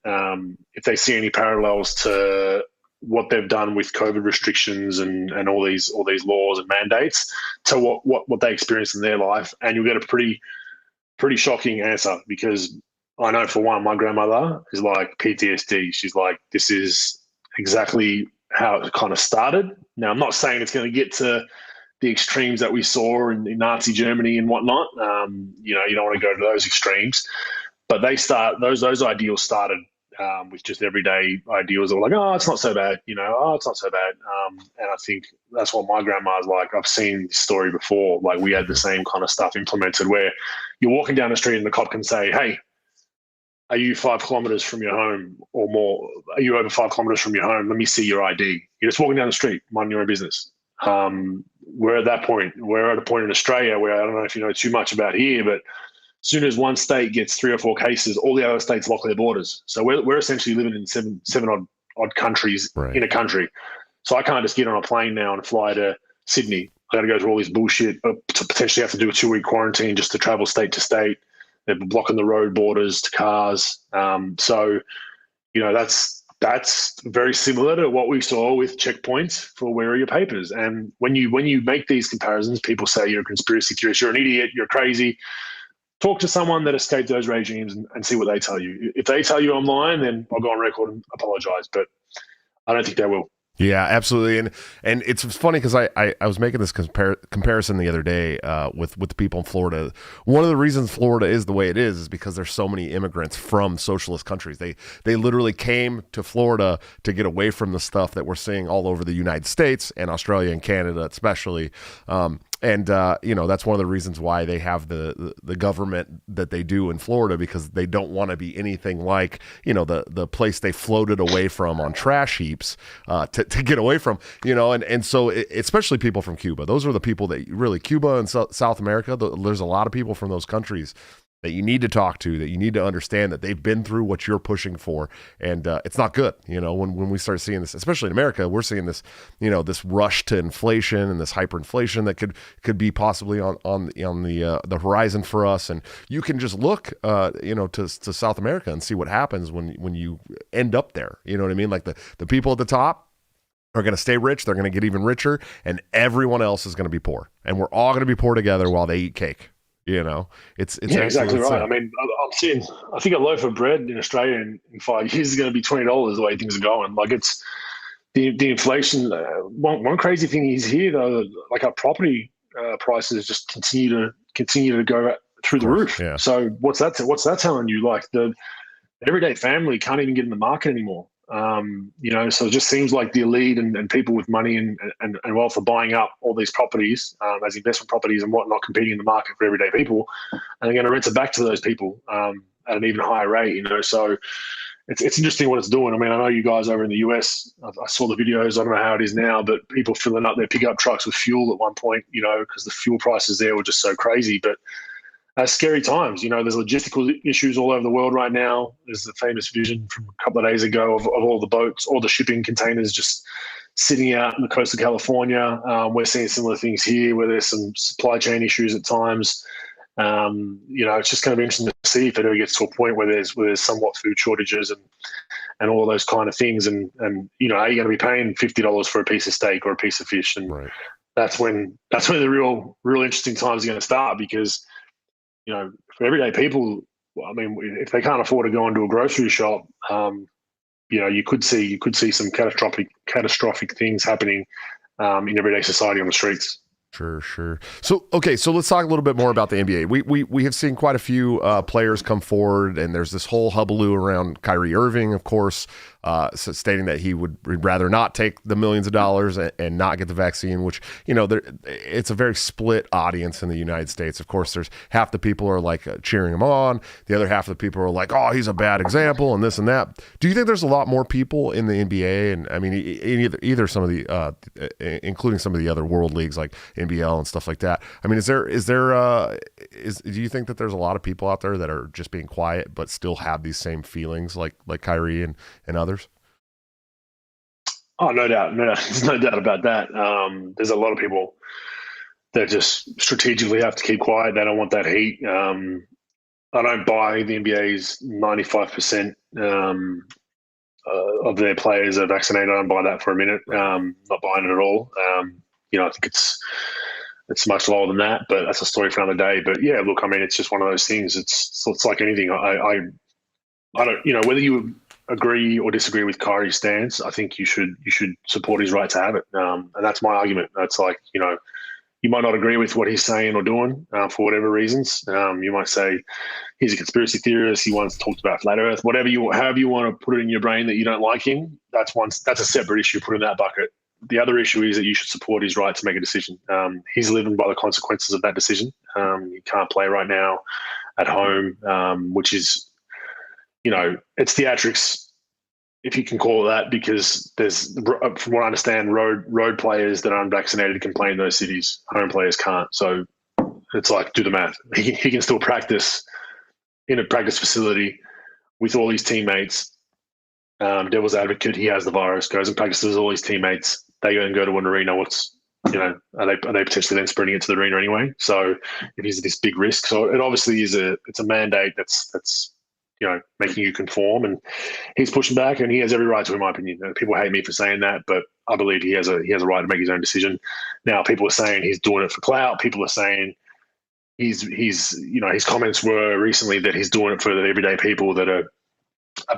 if they see any parallels to what they've done with COVID restrictions and all these laws and mandates to what they experienced in their life, and you'll get a pretty shocking answer, because I know, for one, my grandmother is like PTSD. She's like, this is exactly how it kind of started. Now, I'm not saying it's going to get to the extremes that we saw in Nazi Germany and whatnot. You don't want to go to those extremes, but those ideals started with just everyday ideals that were like, oh, it's not so bad, it's not so bad. And I think that's what my grandma's like. I've seen this story before. Like, we had the same kind of stuff implemented, where you're walking down the street and the cop can say, hey, are you 5 kilometers from your home or more? Are you over 5 kilometers from your home? Let me see your ID. You're just walking down the street, minding your own business. We're at that point. We're at a point in Australia where, I don't know if you know too much about here, but as soon as one state gets 3 or 4 cases, all the other states lock their borders. So we're essentially living in seven odd countries in a country. So I can't just get on a plane now and fly to Sydney. I got to go through all this bullshit to potentially have to do a 2-week quarantine just to travel state to state. They're blocking the road borders to cars. So, that's very similar to what we saw with checkpoints for where are your papers. And when you make these comparisons, people say you're a conspiracy theorist, you're an idiot, you're crazy. Talk to someone that escaped those regimes and see what they tell you. If they tell you I'm lying, then I'll go on record and apologize. But I don't think they will. Yeah, absolutely, and it's funny because I was making this comparison the other day with the people in Florida. One of the reasons Florida is the way it is because there's so many immigrants from socialist countries. They literally came to Florida to get away from the stuff that we're seeing all over the United States and Australia and Canada especially. And that's one of the reasons why they have the government that they do in Florida, because they don't want to be anything like, the place they floated away from on trash heaps to get away from, and so especially people from Cuba. Those are the people that really, Cuba and South America, there's a lot of people from those countries that you need to talk to, that you need to understand that they've been through what you're pushing for. And it's not good. When we start seeing this, especially in America, we're seeing this, this rush to inflation and this hyperinflation that could be possibly on the horizon for us. And you can just look, to South America and see what happens when you end up there. You know what I mean? Like the people at the top are going to stay rich. They're going to get even richer, and everyone else is going to be poor. And we're all going to be poor together while they eat cake. It's exactly right. I mean, I think a loaf of bread in Australia in 5 years is going to be $20 the way things are going. Like, it's the inflation. One crazy thing is here though, like our property prices just continue to go through the roof. Yeah. So what's that telling you? Like, the everyday family can't even get in the market anymore. So it just seems like the elite and people with money and wealth are buying up all these properties as investment properties and whatnot, competing in the market for everyday people, and they're going to rent it back to those people at an even higher rate. So it's interesting what it's doing. I mean, I know you guys over in the US, I saw the videos. I don't know how it is now, but people filling up their pickup trucks with fuel at one point, because the fuel prices there were just so crazy. But scary times. There's logistical issues all over the world right now. There's the famous vision from a couple of days ago of all the boats, all the shipping containers just sitting out on the coast of California. We're seeing similar things here where there's some supply chain issues at times. It's just going to be interesting to see if it ever gets to a point where there's somewhat food shortages and all those kind of things. And are you going to be paying $50 for a piece of steak or a piece of fish? And right. that's when the real interesting times are going to start, because for everyday people, I mean, if they can't afford to go into a grocery shop, you could see some catastrophic things happening in everyday society on the streets. Sure. So let's talk a little bit more about the NBA. We have seen quite a few players come forward, and there's this whole hullabaloo around Kyrie Irving, of course, stating that he would rather not take the millions of dollars and not get the vaccine, which, it's a very split audience in the United States. Of course, there's half the people are like cheering him on. The other half of the people are like, oh, he's a bad example and this and that. Do you think there's a lot more people in the NBA? And I mean, either some of the, including some of the other world leagues like NBL and stuff like that. I mean, do you think that there's a lot of people out there that are just being quiet but still have these same feelings like Kyrie and others? Oh, no doubt. There's no doubt about that. There's a lot of people that just strategically have to keep quiet. They don't want that heat. I don't buy the NBA's 95% of their players are vaccinated. I don't buy that for a minute. Not buying it at all. I think it's much lower than that, but that's a story for another day. But yeah, look, I mean, it's just one of those things. It's like anything. I don't, whether you agree or disagree with Kyrie's stance, I think you should support his right to have it. And that's my argument. That's like, you might not agree with what he's saying or doing for whatever reasons. You might say he's a conspiracy theorist. He once talked about flat Earth. However you want to put it in your brain that you don't like him, that's a separate issue. Put in that bucket. The other issue is that you should support his right to make a decision. He's living by the consequences of that decision. He can't play right now at home, which is, it's theatrics, if you can call it that, because there's, from what I understand, road players that are unvaccinated can play in those cities. Home players can't. So it's like, do the math. He can still practice in a practice facility with all his teammates. Devil's advocate, he has the virus, goes and practices with all his teammates. They go to an arena. What's are they potentially then spreading it to the arena anyway? So if he's this big risk, so it obviously it's a mandate that's making you conform, and he's pushing back, and he has every right to, in my opinion. And people hate me for saying that, but I believe he has a right to make his own decision. Now, people are saying he's doing it for clout. People are saying his comments were recently that he's doing it for the everyday people that are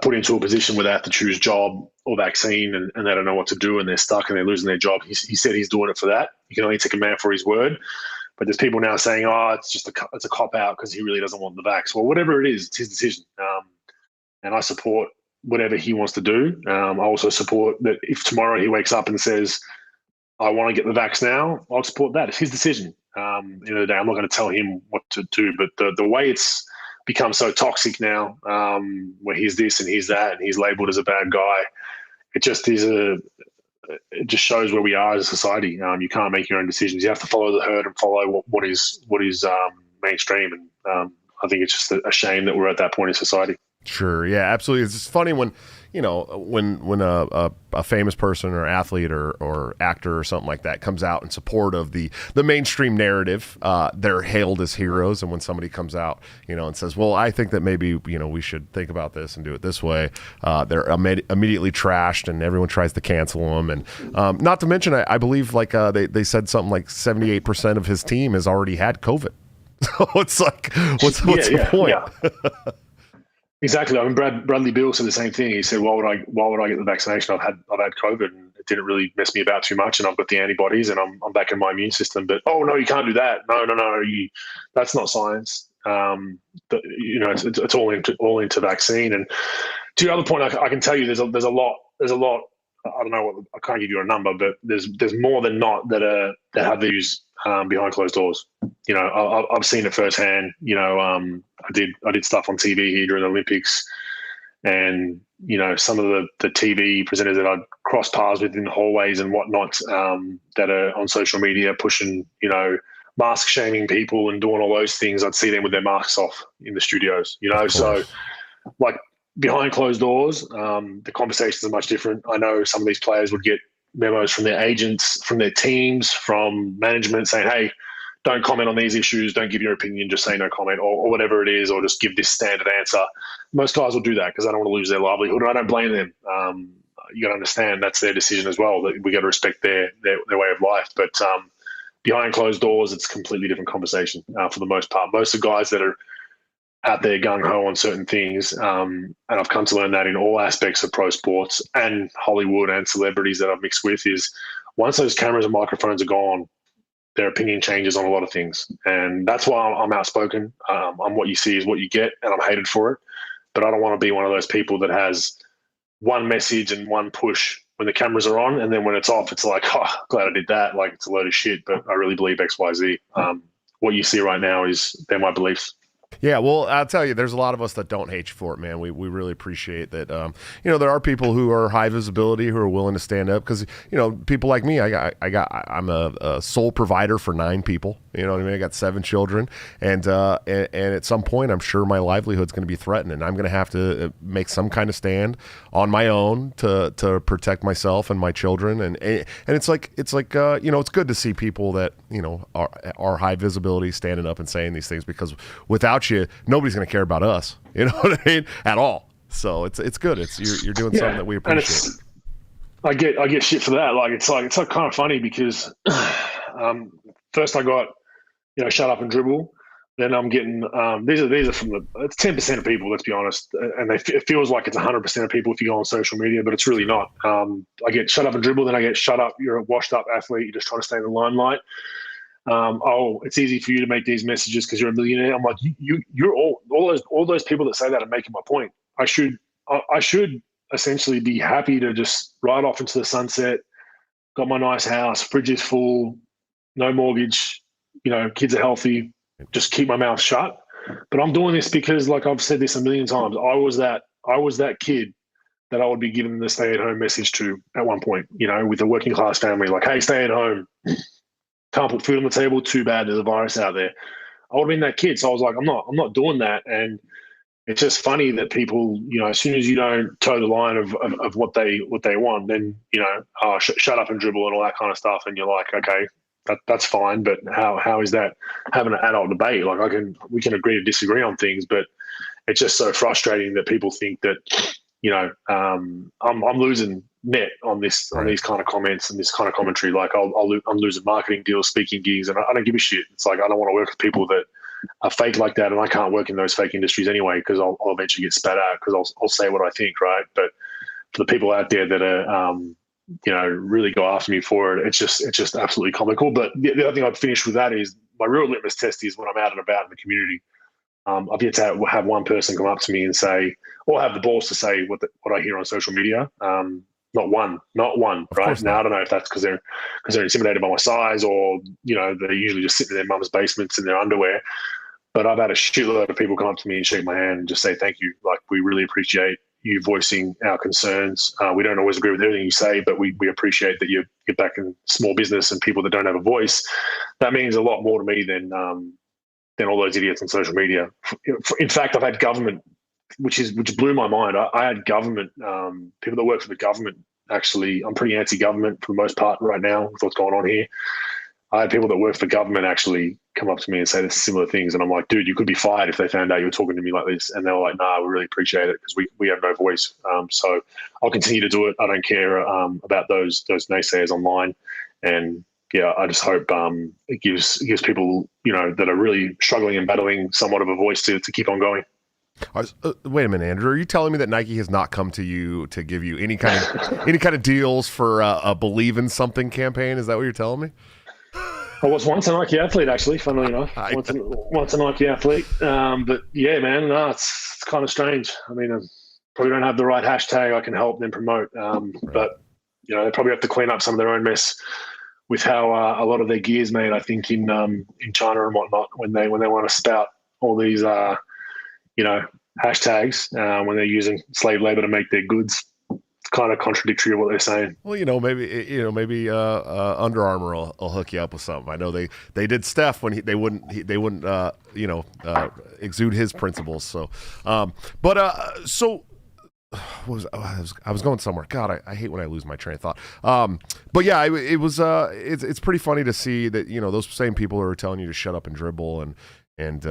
put into a position where they have to choose job or vaccine, and they don't know what to do, and they're stuck and they're losing their job. He said he's doing it for that. You can only take a man for his word. But there's people now saying, it's a cop out because he really doesn't want the vax. Well, whatever it is, it's his decision. And I support whatever he wants to do. I also support that if tomorrow he wakes up and says, I want to get the vax now, I'll support that. It's his decision. End of the day, I'm not going to tell him what to do. But the way it's become so toxic now, where he's this and he's that and he's labeled as a bad guy, it just shows where we are as a society. You can't make your own decisions. You have to follow the herd and follow what is mainstream. And I think it's just a shame that we're at that point in society. Sure. Yeah, absolutely. It's just funny when a famous person or athlete or actor or something like that comes out in support of the mainstream narrative, they're hailed as heroes. And when somebody comes out, and says, well, I think that maybe, we should think about this and do it this way, they're immediately trashed and everyone tries to cancel them. And not to mention, I believe they said something like 78% of his team has already had COVID. So it's like, what's the point? Yeah. Exactly. I mean, Bradley Beal said the same thing. He said, "Why would I get the vaccination? I've had COVID, and it didn't really mess me about too much, and I've got the antibodies, and I'm back in my immune system." But no, you can't do that. No, that's not science. It's all into vaccine. And to your other point, I can tell you, there's a lot. I don't know I can't give you a number, but there's more than not that have these behind closed doors. I've seen it firsthand. I did stuff on TV here during the Olympics, and some of the TV presenters that I'd cross paths with in the hallways and whatnot, that are on social media pushing mask shaming people and doing all those things. I'd see them with their masks off in the studios. So like behind closed doors, the conversations are much different. I know some of these players would get memos from their agents, from their teams, from management saying, hey, don't comment on these issues, don't give your opinion, just say no comment, or whatever it is, or just give this standard answer. Most guys will do that because they don't want to lose their livelihood, and I don't blame them. You got to understand that's their decision as well. That we got to respect their way of life. But behind closed doors, it's a completely different conversation for the most part. Most of the guys that are out there gung-ho on certain things, and I've come to learn that in all aspects of pro sports and Hollywood and celebrities that I've mixed with, is once those cameras and microphones are gone, their opinion changes on a lot of things. And that's why I'm outspoken. I'm what you see is what you get, and I'm hated for it. But I don't want to be one of those people that has one message and one push when the cameras are on, and then when it's off, it's like, glad I did that. Like, it's a load of shit, but I really believe X, Y, Z. What you see right now they're my beliefs. Yeah, well, I'll tell you, there's a lot of us that don't hate you for it, man. We really appreciate that. There are people who are high visibility who are willing to stand up because, people like me, I'm a sole provider for 9 people. You know what I mean? I got 7 children, and at some point, I'm sure my livelihood's going to be threatened, and I'm going to have to make some kind of stand on my own to protect myself and my children. And it's good to see people that are high visibility standing up and saying these things, because without you, nobody's going to care about us. You know what I mean? At all. So it's good. You're doing something that we appreciate. I get shit for that. It's kind of funny because first I got shut up and dribble. Then I'm getting these are from it's 10% of people. Let's be honest, and it feels like it's 100% of people if you go on social media, but it's really not. I get shut up and dribble. Then I get shut up. You're a washed up athlete. You're just trying to stay in the limelight. It's easy for you to make these messages because you're a millionaire. I'm like, you're all those people that say that are making my point. I should essentially be happy to just ride off into the sunset. Got my nice house, fridge is full, no mortgage, kids are healthy, just keep my mouth shut. But I'm doing this because, like I've said this a million times, I was that kid that I would be giving the stay-at-home message to at one point, with a working class family, like, hey, stay at home. Can't put food on the table, too bad, there's a virus out there. I would have been that kid. So I was like, I'm not doing that. And it's just funny that people, as soon as you don't toe the line of what they want, then shut up and dribble and all that kind of stuff, and you're like, okay, that's fine, but how is that having an adult debate? Like we can agree to disagree on things, but it's just so frustrating that people think that I'm losing net on this on these kind of comments and this kind of commentary. Like I'm losing marketing deals, speaking gigs, and I don't give a shit. It's like I don't want to work with people that are fake like that, and I can't work in those fake industries anyway because I'll eventually get spat out because I'll say what I think, right? But for the people out there that are really go after me for it, it's just absolutely comical. But the other thing I'd finish with that is my real litmus test is when I'm out and about in the community. I've yet to have one person come up to me and say, or have the balls to say what I hear on social media. Not one, right? Now, I don't know if that's because they're intimidated by my size or, they're usually just sitting in their mum's basements in their underwear. But I've had a shitload of people come up to me and shake my hand and just say, thank you. Like, we really appreciate you voicing our concerns. We don't always agree with everything you say, but we appreciate that you're back in small business and people that don't have a voice. That means a lot more to me than all those idiots on social media. In fact, I've had government, which blew my mind. I had government, people that work for the government, actually. I'm pretty anti-government for the most part right now with what's going on here. I had people that work for government actually come up to me and say similar things. And I'm like, dude, you could be fired if they found out you were talking to me like this. And they were like, nah, we really appreciate it because we have no voice. So I'll continue to do it. I don't care about those naysayers online. And yeah, I just hope it gives people, that are really struggling and battling somewhat of a voice to keep on going. Wait a minute, Andrew. Are you telling me that Nike has not come to you to give you any kind of deals for a Believe in Something campaign? Is that what you're telling me? I was once a Nike athlete, actually, funnily enough. Once a Nike athlete. But yeah, man, no, it's kind of strange. I mean, I probably don't have the right hashtag I can help them promote. But, they probably have to clean up some of their own mess with how a lot of their gear is made, I think, in China and whatnot, when they want to spout all these, hashtags when they're using slave labor to make their goods. It's kind of contradictory of what they're saying. Well, maybe Under Armour will hook you up with something. I know they did Steph when they wouldn't exude his principles. So, I was going somewhere. God, I hate when I lose my train of thought. But yeah, it's pretty funny to see that those same people who are telling you to shut up and dribble and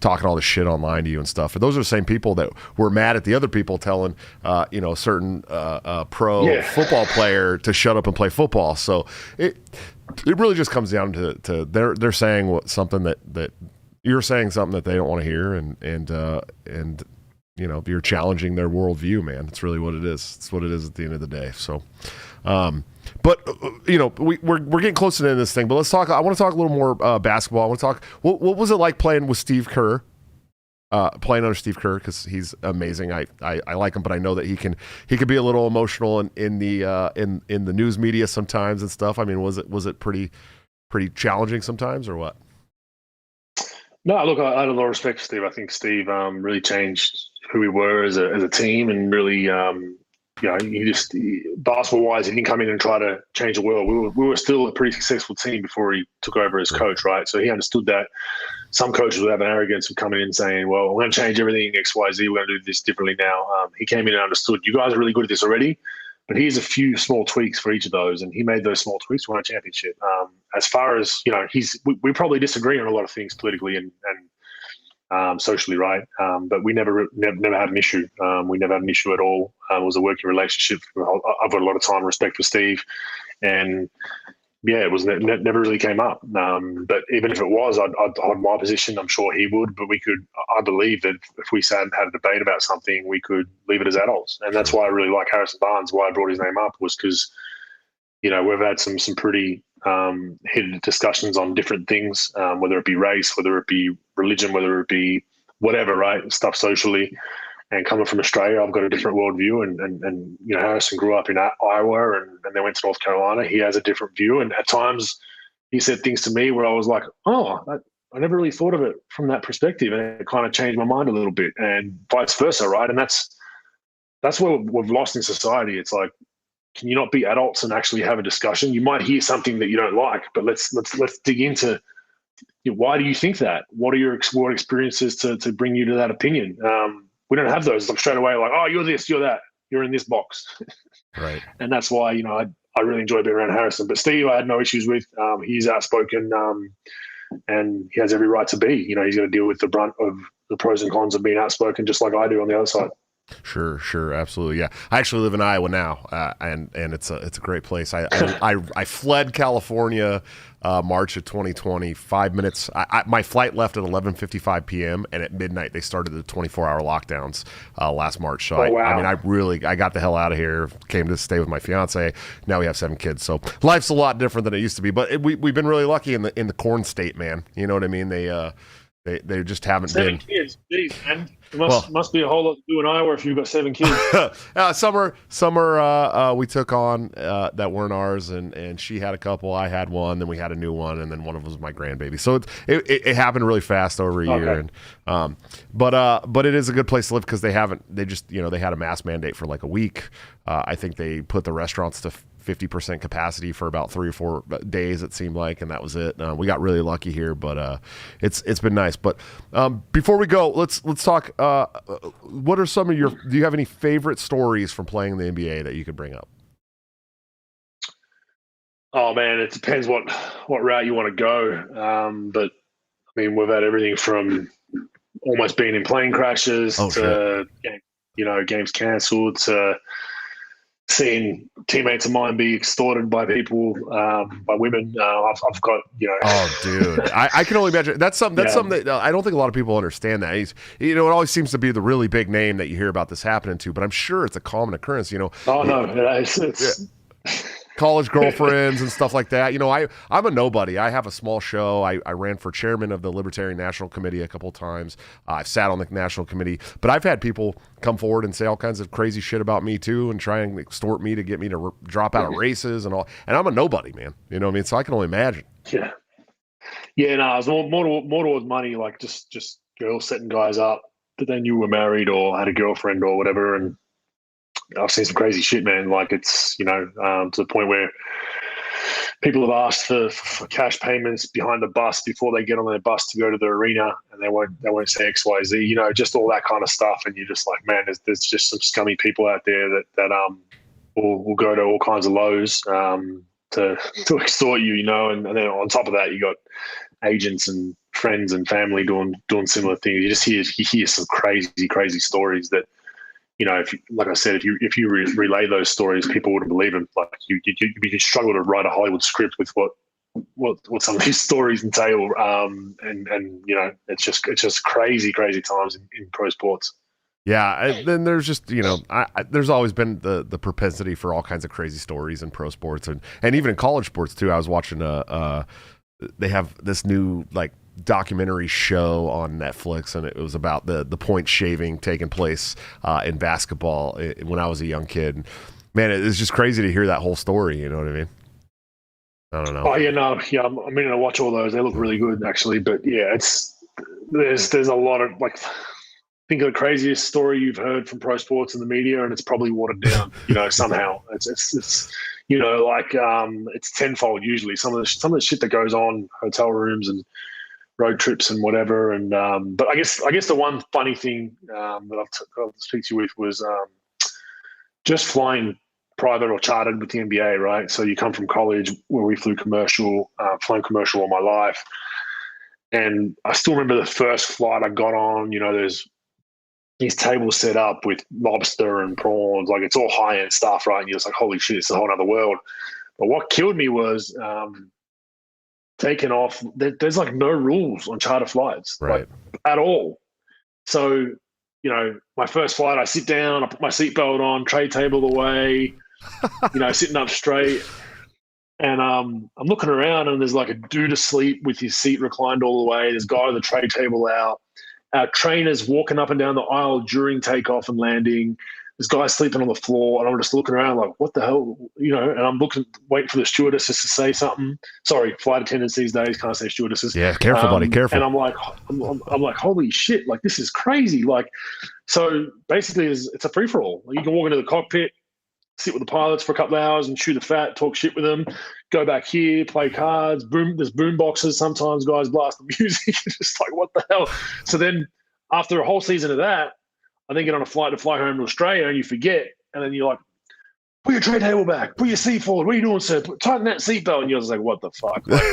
talking all this shit online to you and stuff. And those are the same people that were mad at the other people telling a certain pro football player to shut up and play football. So it really just comes down to they're saying something that you're saying something that they don't want to hear, and you're challenging their worldview, man. It's really what it is. It's what it is at the end of the day. So, but we're getting close to the end of this thing. But let's talk. I want to talk a little more basketball. I want to talk. What was it like playing with Steve Kerr? Playing under Steve Kerr, because he's amazing. I like him, but I know that he can be a little emotional in the news media sometimes and stuff. I mean, was it pretty challenging sometimes, or what? No, look, I had a lot of respect for Steve. I think Steve really changed who we were as a team, and really, basketball-wise, he didn't come in and try to change the world. We were still a pretty successful team before he took over as coach, right? So he understood that some coaches would have an arrogance of coming in and saying, well, we're going to change everything X, Y, Z. We're going to do this differently now. He came in and understood, you guys are really good at this already, but here's a few small tweaks for each of those. And he made those small tweaks to win a championship. As far as, we probably disagree on a lot of things politically and socially, right? But we never had an issue. We never had an issue at all. It was a working relationship. I've got a lot of time and respect for Steve, and yeah, it was never really came up. But even if it was, I'd hold my position. I'm sure he would. But I believe that if we sat and had a debate about something, we could leave it as adults, and that's why I really like Harrison Barnes. Why I brought his name up was because we've had some pretty heated discussions on different things, whether it be race, whether it be religion, whether it be whatever, right? Stuff socially. And coming from Australia, I've got a different worldview. And Harrison grew up in Iowa and then went to North Carolina. He has a different view. And at times he said things to me where I was like, I never really thought of it from that perspective. And it kind of changed my mind a little bit, and vice versa, right? And that's what we've lost in society. It's like, can you not be adults and actually have a discussion? You might hear something that you don't like, but let's dig into why do you think that? What are your experiences to bring you to that opinion? We don't have those. Like straight away, like, oh, you're this, you're that, you're in this box. Right. And that's why, I really enjoy being around Harrison. But Steve, I had no issues with. He's outspoken, and he has every right to be. He's going to deal with the brunt of the pros and cons of being outspoken, just like I do on the other side. Sure, absolutely, yeah. I actually live in Iowa now, and it's a great place. I fled California March of 2020. 5 minutes. My flight left at 11:55 p.m. and at midnight they started the 24-hour lockdowns last March. So wow. I got the hell out of here. Came to stay with my fiance. Now we have 7 kids. So life's a lot different than it used to be. But we've been really lucky in the corn state, man. You know what I mean? They just haven't 7 been. Kids, geez, man. It must be a whole lot to do in Iowa if you've got 7 kids. Some we took on that weren't ours, and she had a couple, I had one, then we had a new one, and then one of them was my grandbaby. So it happened really fast over a year. And but it is a good place to live because they had a mask mandate for like a week. I think they put the restaurants to 50% capacity for about 3 or 4 days, it seemed like, and that was it. We got really lucky here, but it's been nice. But before we go, let's talk. What are some of do you have any favorite stories from playing in the NBA that you could bring up? Oh man, it depends what route you want to go. But I mean, we've had everything from almost being in plane crashes to games cancelled to seeing teammates of mine be extorted by people, by women. I've got, Oh, dude, I can only imagine. That's something that I don't think a lot of people understand. That it always seems to be the really big name that you hear about this happening to, but I'm sure it's a common occurrence. Oh no, it's college girlfriends and stuff like that. I'm a nobody. I have a small show. I ran for chairman of the Libertarian National Committee a couple of times. I've sat on the national committee, but I've had people come forward and say all kinds of crazy shit about me too, and try and extort me to get me to drop out of races and all. And I'm a nobody, man. You know what I mean? So I can only imagine. Yeah. No, it was more towards money, like just girls setting guys up that they knew were married or had a girlfriend or whatever, and I've seen some crazy shit, man. Like it's, to the point where people have asked for cash payments behind the bus before they get on their bus to go to the arena, and they won't say X, Y, Z. Just all that kind of stuff. And you're just like, man, there's just some scummy people out there that will go to all kinds of lows to extort you, And then on top of that, you got agents and friends and family doing similar things. You hear some crazy stories that. Like I said, if you relay those stories, people wouldn't believe them. Like you struggle to write a Hollywood script with what some of these stories entail. And it's just crazy times in pro sports. Yeah, and then there's just there's always been the propensity for all kinds of crazy stories in pro sports and even in college sports too. I was watching they have this new documentary show on Netflix, and it was about the point shaving taking place in basketball when I was a young kid. Man, it's just crazy to hear that whole story. You know what I mean? I don't know. Oh yeah, no, yeah. I'm meaning to watch all those. They look really good, actually. But yeah, there's a lot of think of the craziest story you've heard from pro sports in the media, and it's probably watered down. Somehow it's it's tenfold usually. Some of the shit that goes on hotel rooms and road trips and whatever. And but I guess the one funny thing that I'll speak to you with was just flying private or chartered with the NBA, right? So you come from college where we flew commercial, flown commercial all my life. And I still remember the first flight I got on, there's these tables set up with lobster and prawns, like it's all high-end stuff, right? And you're just like, holy shit, it's a whole other world. But what killed me was taking off. There's no rules on charter flights, right? At all. So, my first flight, I sit down, I put my seatbelt on, tray table away, sitting up straight. And I'm looking around, and there's a dude asleep with his seat reclined all the way. There's a guy with the tray table out. Our trainers walking up and down the aisle during takeoff and landing. This guy sleeping on the floor, and I'm just looking around like, what the hell, and I'm waiting for the stewardesses to say something. Sorry, flight attendants these days can't say stewardesses. Yeah, careful, buddy, careful. And I'm like, holy shit, this is crazy. So basically, it's a free for all. You can walk into the cockpit, sit with the pilots for a couple of hours and chew the fat, talk shit with them, go back here, play cards. There's boom boxes. Sometimes guys blast the music. It's just like, what the hell? So then after a whole season of that, I then get on a flight to fly home to Australia, and you forget, and then you're like, put your tray table back, put your seat forward. What are you doing, sir? Tighten that seatbelt. And you're just like, what the fuck? Like,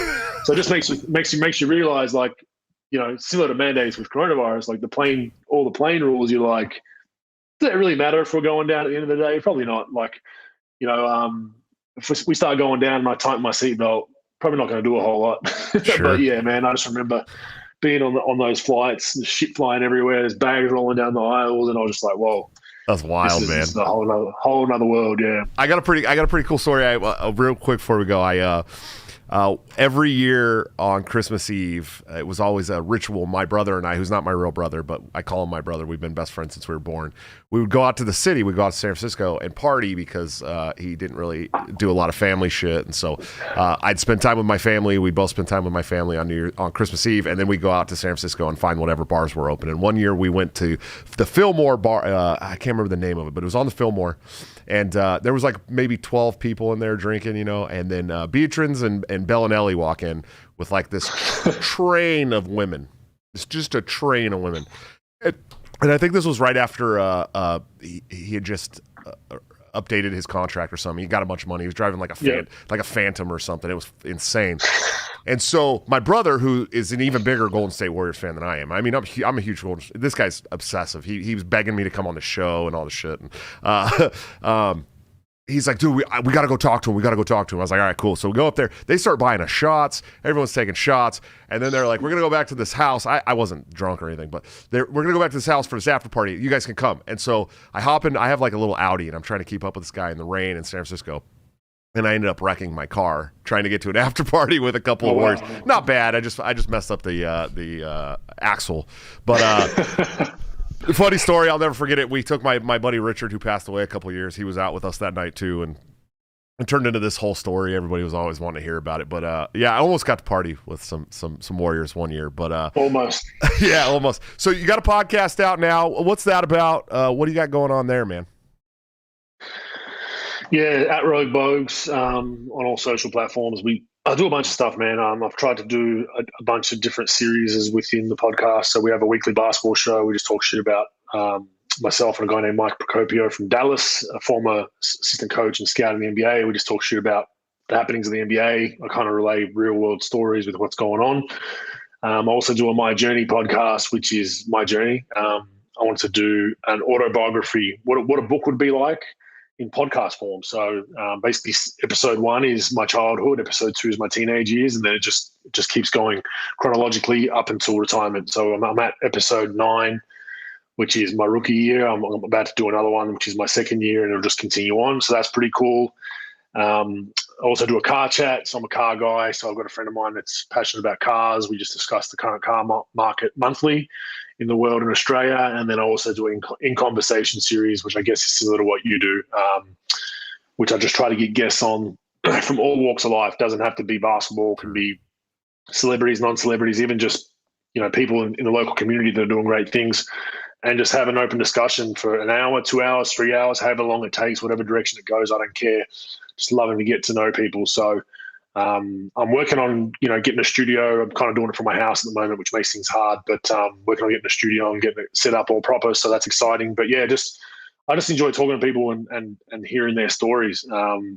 so it just makes you realize, like, similar to mandates with coronavirus, like all the plane rules, you're like, does it really matter if we're going down at the end of the day? Probably not. Like, if we start going down and I tighten my seatbelt, probably not going to do a whole lot. Sure. But yeah, man, I just remember being on those flights, the shit flying everywhere, there's bags rolling down the aisles, and I was just like, whoa. That's wild, man. This is a whole another world, yeah. I got a pretty cool story. Real quick before we go, every year on Christmas Eve, it was always a ritual. My brother and I, who's not my real brother, but I call him my brother. We've been best friends since we were born. We would go out to the city. We'd go out to San Francisco and party because he didn't really do a lot of family shit. And so I'd spend time with my family. We'd both spend time with my family on Christmas Eve. And then we'd go out to San Francisco and find whatever bars were open. And one year we went to the Fillmore bar. I can't remember the name of it, but it was on the Fillmore. And there was like maybe 12 people in there drinking, and then Beatrice and Bellinelli walk in with like this train of women. It's just a train of women. And I think this was right after he had just updated his contract or something. He got a bunch of money. He was driving like a Phantom or something. It was insane. And so my brother, who is an even bigger Golden State Warriors fan than I am. I mean, I'm a huge Golden. This guy's obsessive. He was begging me to come on the show and all this shit. And he's like, dude, we got to go talk to him. We got to go talk to him. I was like, all right, cool. So we go up there. They start buying us shots. Everyone's taking shots. And then they're like, we're going to go back to this house. I wasn't drunk or anything, but we're going to go back to this house for this after party. You guys can come. And so I hop in. I have like a little Audi, and I'm trying to keep up with this guy in the rain in San Francisco. And I ended up wrecking my car trying to get to an after party with a couple of Warriors. Wow. Not bad. I just messed up the axle. But funny story, I'll never forget it. We took my buddy Richard, who passed away a couple of years. He was out with us that night too, and it turned into this whole story. Everybody was always wanting to hear about it. But yeah, I almost got to party with some Warriors one year. But almost. Yeah, almost. So you got a podcast out now. What's that about? What do you got going on there, man? Yeah, at Rogue Bogues on all social platforms. I do a bunch of stuff, man. I've tried to do a bunch of different series within the podcast. So we have a weekly basketball show. We just talk shit about myself and a guy named Mike Procopio from Dallas, a former assistant coach and scout in the NBA. We just talk shit about the happenings of the NBA. I kind of relay real world stories with what's going on. I also do a My Journey podcast, which is my journey. I want to do an autobiography, what a book would be like in podcast form. So basically episode 1 is my childhood, episode 2 is my teenage years, and then it just keeps going chronologically up until retirement. So I'm at episode 9, which is my rookie year. I'm about to do another one, which is my second year, and it'll just continue on. So that's pretty cool. I also do a car chat. So I'm a car guy. So I've got a friend of mine that's passionate about cars. We just discuss the current car market monthly in the world in Australia. And then I also do an in conversation series, which I guess is similar to what you do, which I just try to get guests on from all walks of life. Doesn't have to be basketball, can be celebrities, non-celebrities, even just, people in the local community that are doing great things, and just have an open discussion for an hour, 2 hours, 3 hours, however long it takes, whatever direction it goes. I don't care. Just loving to get to know people. So I'm working on, getting a studio. I'm kind of doing it from my house at the moment, which makes things hard, but working on getting a studio and getting it set up all proper. So that's exciting. But yeah, I just enjoy talking to people and hearing their stories,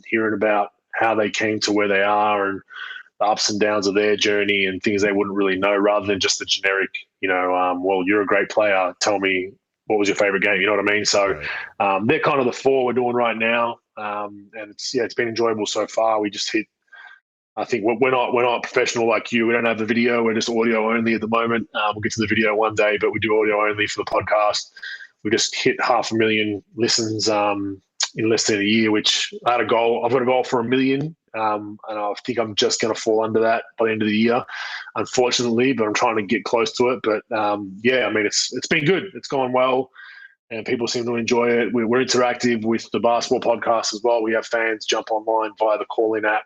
hearing about how they came to where they are and the ups and downs of their journey and things they wouldn't really know, rather than just the generic, well, you're a great player. Tell me, what was your favorite game? You know what I mean? So they're kind of the 4 we're doing right now. And it's been enjoyable so far. We just hit, I think we're not professional like you. We don't have the video. We're just audio only at the moment. We'll get to the video one day, but we do audio only for the podcast. We just hit 500,000 listens in less than a year, which I had a goal. I've got a goal for 1 million. And I think I'm just going to fall under that by the end of the year, unfortunately, but I'm trying to get close to it. But yeah, I mean, it's been good. It's gone well, and people seem to enjoy it. We're interactive with the basketball podcast as well. We have fans jump online via the call-in app,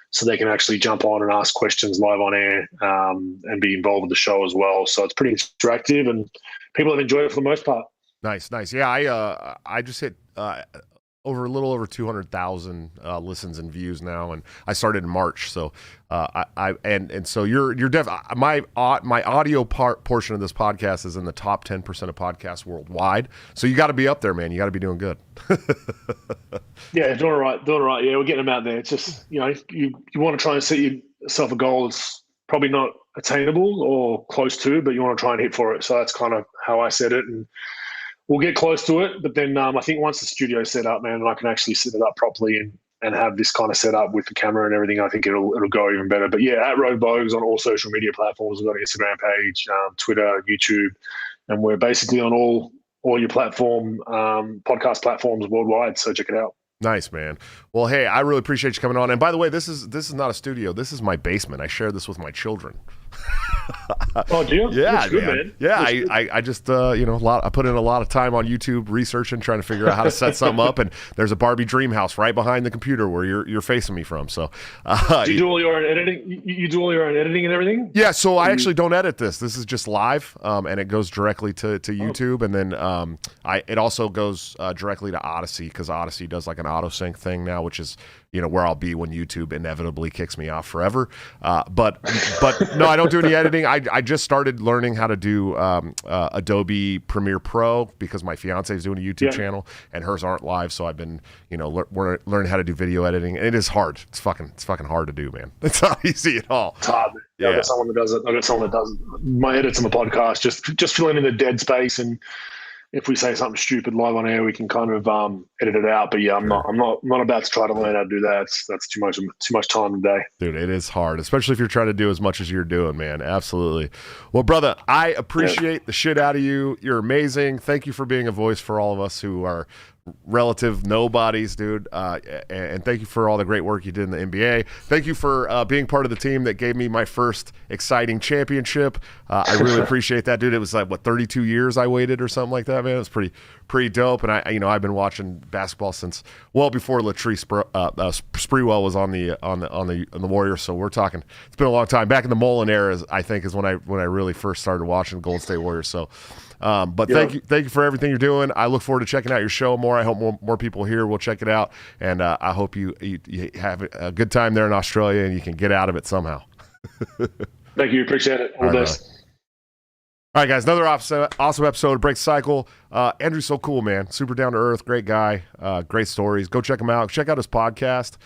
so they can actually jump on and ask questions live on air and be involved with the show as well. So it's pretty interactive, and people have enjoyed it for the most part. Nice. Yeah, I just hit a little over 200,000 listens and views now, and I started in March. So so you're my audio portion of this podcast is in the top 10% of podcasts worldwide. So you got to be up there, man. You got to be doing good. Yeah, doing all right. Yeah, we're getting them out there. It's just, you want to try and set yourself a goal that's probably not attainable or close to, but you want to try and hit for it. So that's kind of how I set it, and we'll get close to it. But then I think once the studio's set up, man, and I can actually set it up properly and have this kind of set up with the camera and everything, I think it'll go even better. But yeah, at Road Bogues on all social media platforms. We've got an Instagram page, Twitter, YouTube, and we're basically on all your podcast platforms worldwide. So check it out. Nice, man. Well, hey, I really appreciate you coming on. And by the way, this is not a studio. This is my basement. I share this with my children. Oh, do you? Yeah, good, man. Yeah, I just I put in a lot of time on YouTube researching, trying to figure out how to set something up. And there's a Barbie dream house right behind the computer where you're facing me from. So, do you do all your own editing? You do all your own editing and everything? Yeah. So I actually don't edit this. This is just live, and it goes directly to YouTube, and then it also goes directly to Odyssey, because Odyssey does like an auto sync thing now, which is where I'll be when YouTube inevitably kicks me off forever. But no, I don't do any editing. I just started learning how to do Adobe Premiere Pro because my fiance is doing a YouTube channel and hers aren't live. So I've been, learning how to do video editing. And it is hard. It's fucking hard to do, man. It's not easy at all. It's hard. Yeah. I've got someone that does it. I've got someone that does my edits on the podcast, just filling in the dead space, and if we say something stupid live on air, we can kind of edit it out. But yeah, I'm not about to try to learn how to do that. That's too much time a day. Dude, it is hard, especially if you're trying to do as much as you're doing, man. Absolutely. Well, brother, I appreciate the shit out of you. You're amazing. Thank you for being a voice for all of us who are relative nobodies, dude. And thank you for all the great work you did in the NBA. Thank you for being part of the team that gave me my first exciting championship. I really appreciate that, dude. It was like 32 years I waited or something like that, man. It was pretty dope. And I've been watching basketball since well before Latrell Sprewell was on the Warriors. So we're talking. It's been a long time. Back in the Mullen era, I think, is when I really first started watching Golden State Warriors. So. Thank you for everything you're doing. I look forward to checking out your show more. I hope more people here will check it out, and I hope you have a good time there in Australia and you can get out of it somehow. Thank you. Appreciate it. All the best. All right, guys, another awesome episode of Break Cycle. Andrew's so cool, man. Super down to earth, great guy, great stories. Go check him out. Check out his podcast.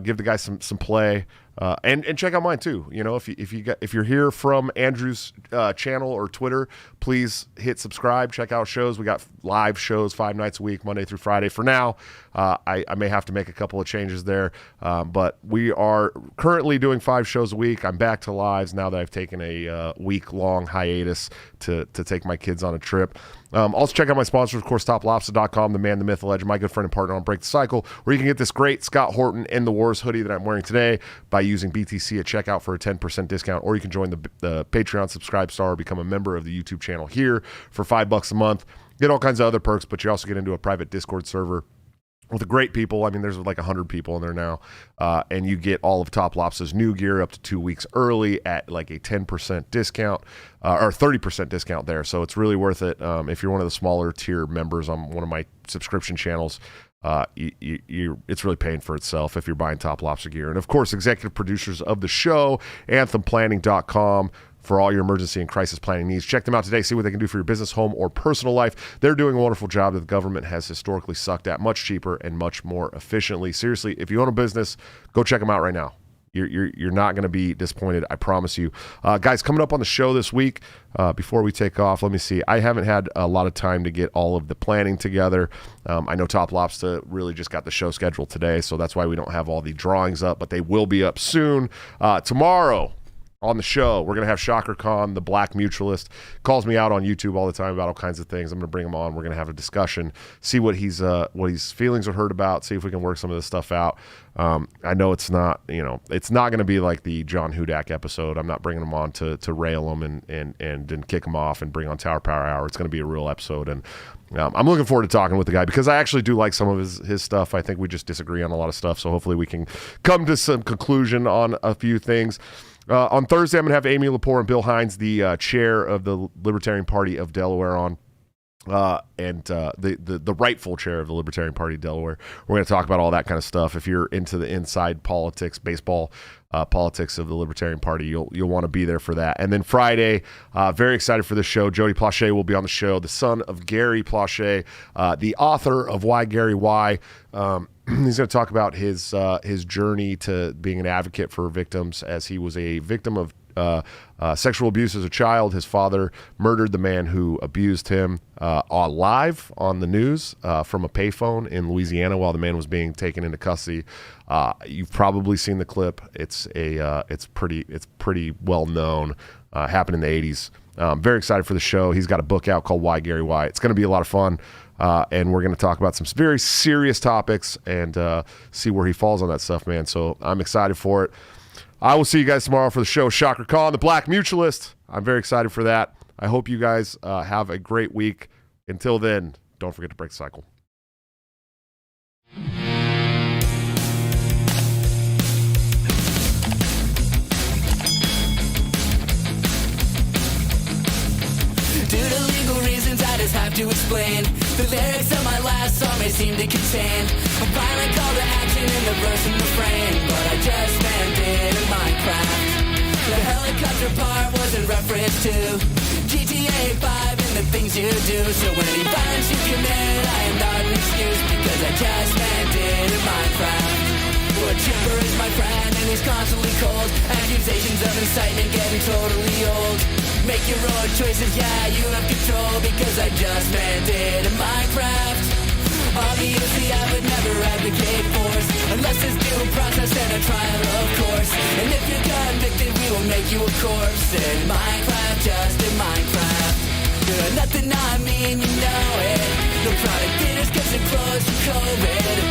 Give the guy some play. And check out mine too. If you're here from Andrew's channel or Twitter, please hit subscribe. Check out shows. We got live shows 5 nights a week, Monday through Friday. For now, I may have to make a couple of changes there, but we are currently doing 5 shows a week. I'm back to lives now that I've taken a week-long hiatus to take my kids on a trip. Also check out my sponsors, of course, toplobster.com, the man, the myth, the legend, my good friend and partner on Break the Cycle, where you can get this great Scott Horton in the Wars hoodie that I'm wearing today by using BTC at checkout for a 10% discount, or you can join the Patreon subscribe star or become a member of the YouTube channel here for $5 a month. Get all kinds of other perks, but you also get into a private Discord server with the great people. I mean, there's like 100 people in there now, and you get all of Top Lobster's new gear up to 2 weeks early at like a 10% discount or 30% discount there. So it's really worth it. If you're one of the smaller tier members on one of my subscription channels, it's really paying for itself if you're buying Top Lobster gear. And of course, executive producers of the show, anthemplanning.com, for all your emergency and crisis planning needs. Check them out today. See what they can do for your business, home, or personal life. They're doing a wonderful job that the government has historically sucked at, much cheaper and much more efficiently. Seriously, if you own a business, go check them out right now. You're not going to be disappointed, I promise you. Guys, coming up on the show this week, before we take off, let me see. I haven't had a lot of time to get all of the planning together. I know Top Lobster really just got the show scheduled today, so that's why we don't have all the drawings up, but they will be up soon. Tomorrow, on the show, we're going to have Shocker Khan, the Black Mutualist, calls me out on YouTube all the time about all kinds of things. I'm going to bring him on. We're going to have a discussion, see what his feelings are heard about, see if we can work some of this stuff out. I know it's not going to be like the John Hudak episode. I'm not bringing him on to rail him and then kick him off and bring on Tower Power Hour. It's going to be a real episode, and I'm looking forward to talking with the guy because I actually do like some of his stuff. I think we just disagree on a lot of stuff, so hopefully we can come to some conclusion on a few things. On Thursday, I'm going to have Amy Lepore and Bill Hines, the chair of the Libertarian Party of Delaware, on. and the rightful chair of the Libertarian Party of Delaware. We're going to talk about all that kind of stuff. If you're into the inside politics, baseball politics of the Libertarian Party, you'll want to be there for that. And then Friday, very excited for this show. Jody Plauché will be on the show, the son of Gary Plauché, the author of Why Gary Why. He's going to talk about his journey to being an advocate for victims, as he was a victim of sexual abuse as a child. His father murdered the man who abused him live on the news from a payphone in Louisiana while the man was being taken into custody. You've probably seen the clip. It's pretty well known. Happened in the 80s. Very excited for the show. He's got a book out called Why Gary Why. It's going to be a lot of fun. And we're going to talk about some very serious topics and see where he falls on that stuff, man. So I'm excited for it. I will see you guys tomorrow for the show, Shocker Khan, the Black Mutualist. I'm very excited for that. I hope you guys have a great week. Until then, don't forget to break the cycle. Due to legal reasons, I just have to explain. The lyrics of my last song may seem to contain a violent call to action in the verse and refrain, but I just meant it in Minecraft. The helicopter part was in reference to GTA 5 and the things you do. So any violence you commit, I am not an excuse, because I just meant it in Minecraft. A chipper is my friend and he's constantly cold. Accusations of incitement getting totally old. Make your own choices, yeah, you have control, because I just meant it in Minecraft. Obviously I would never advocate force, unless there's due process and a trial, of course. And if you're convicted, we will make you a corpse in Minecraft, just in Minecraft. Nothing I mean, you know it. No product dinners cause it closed for COVID.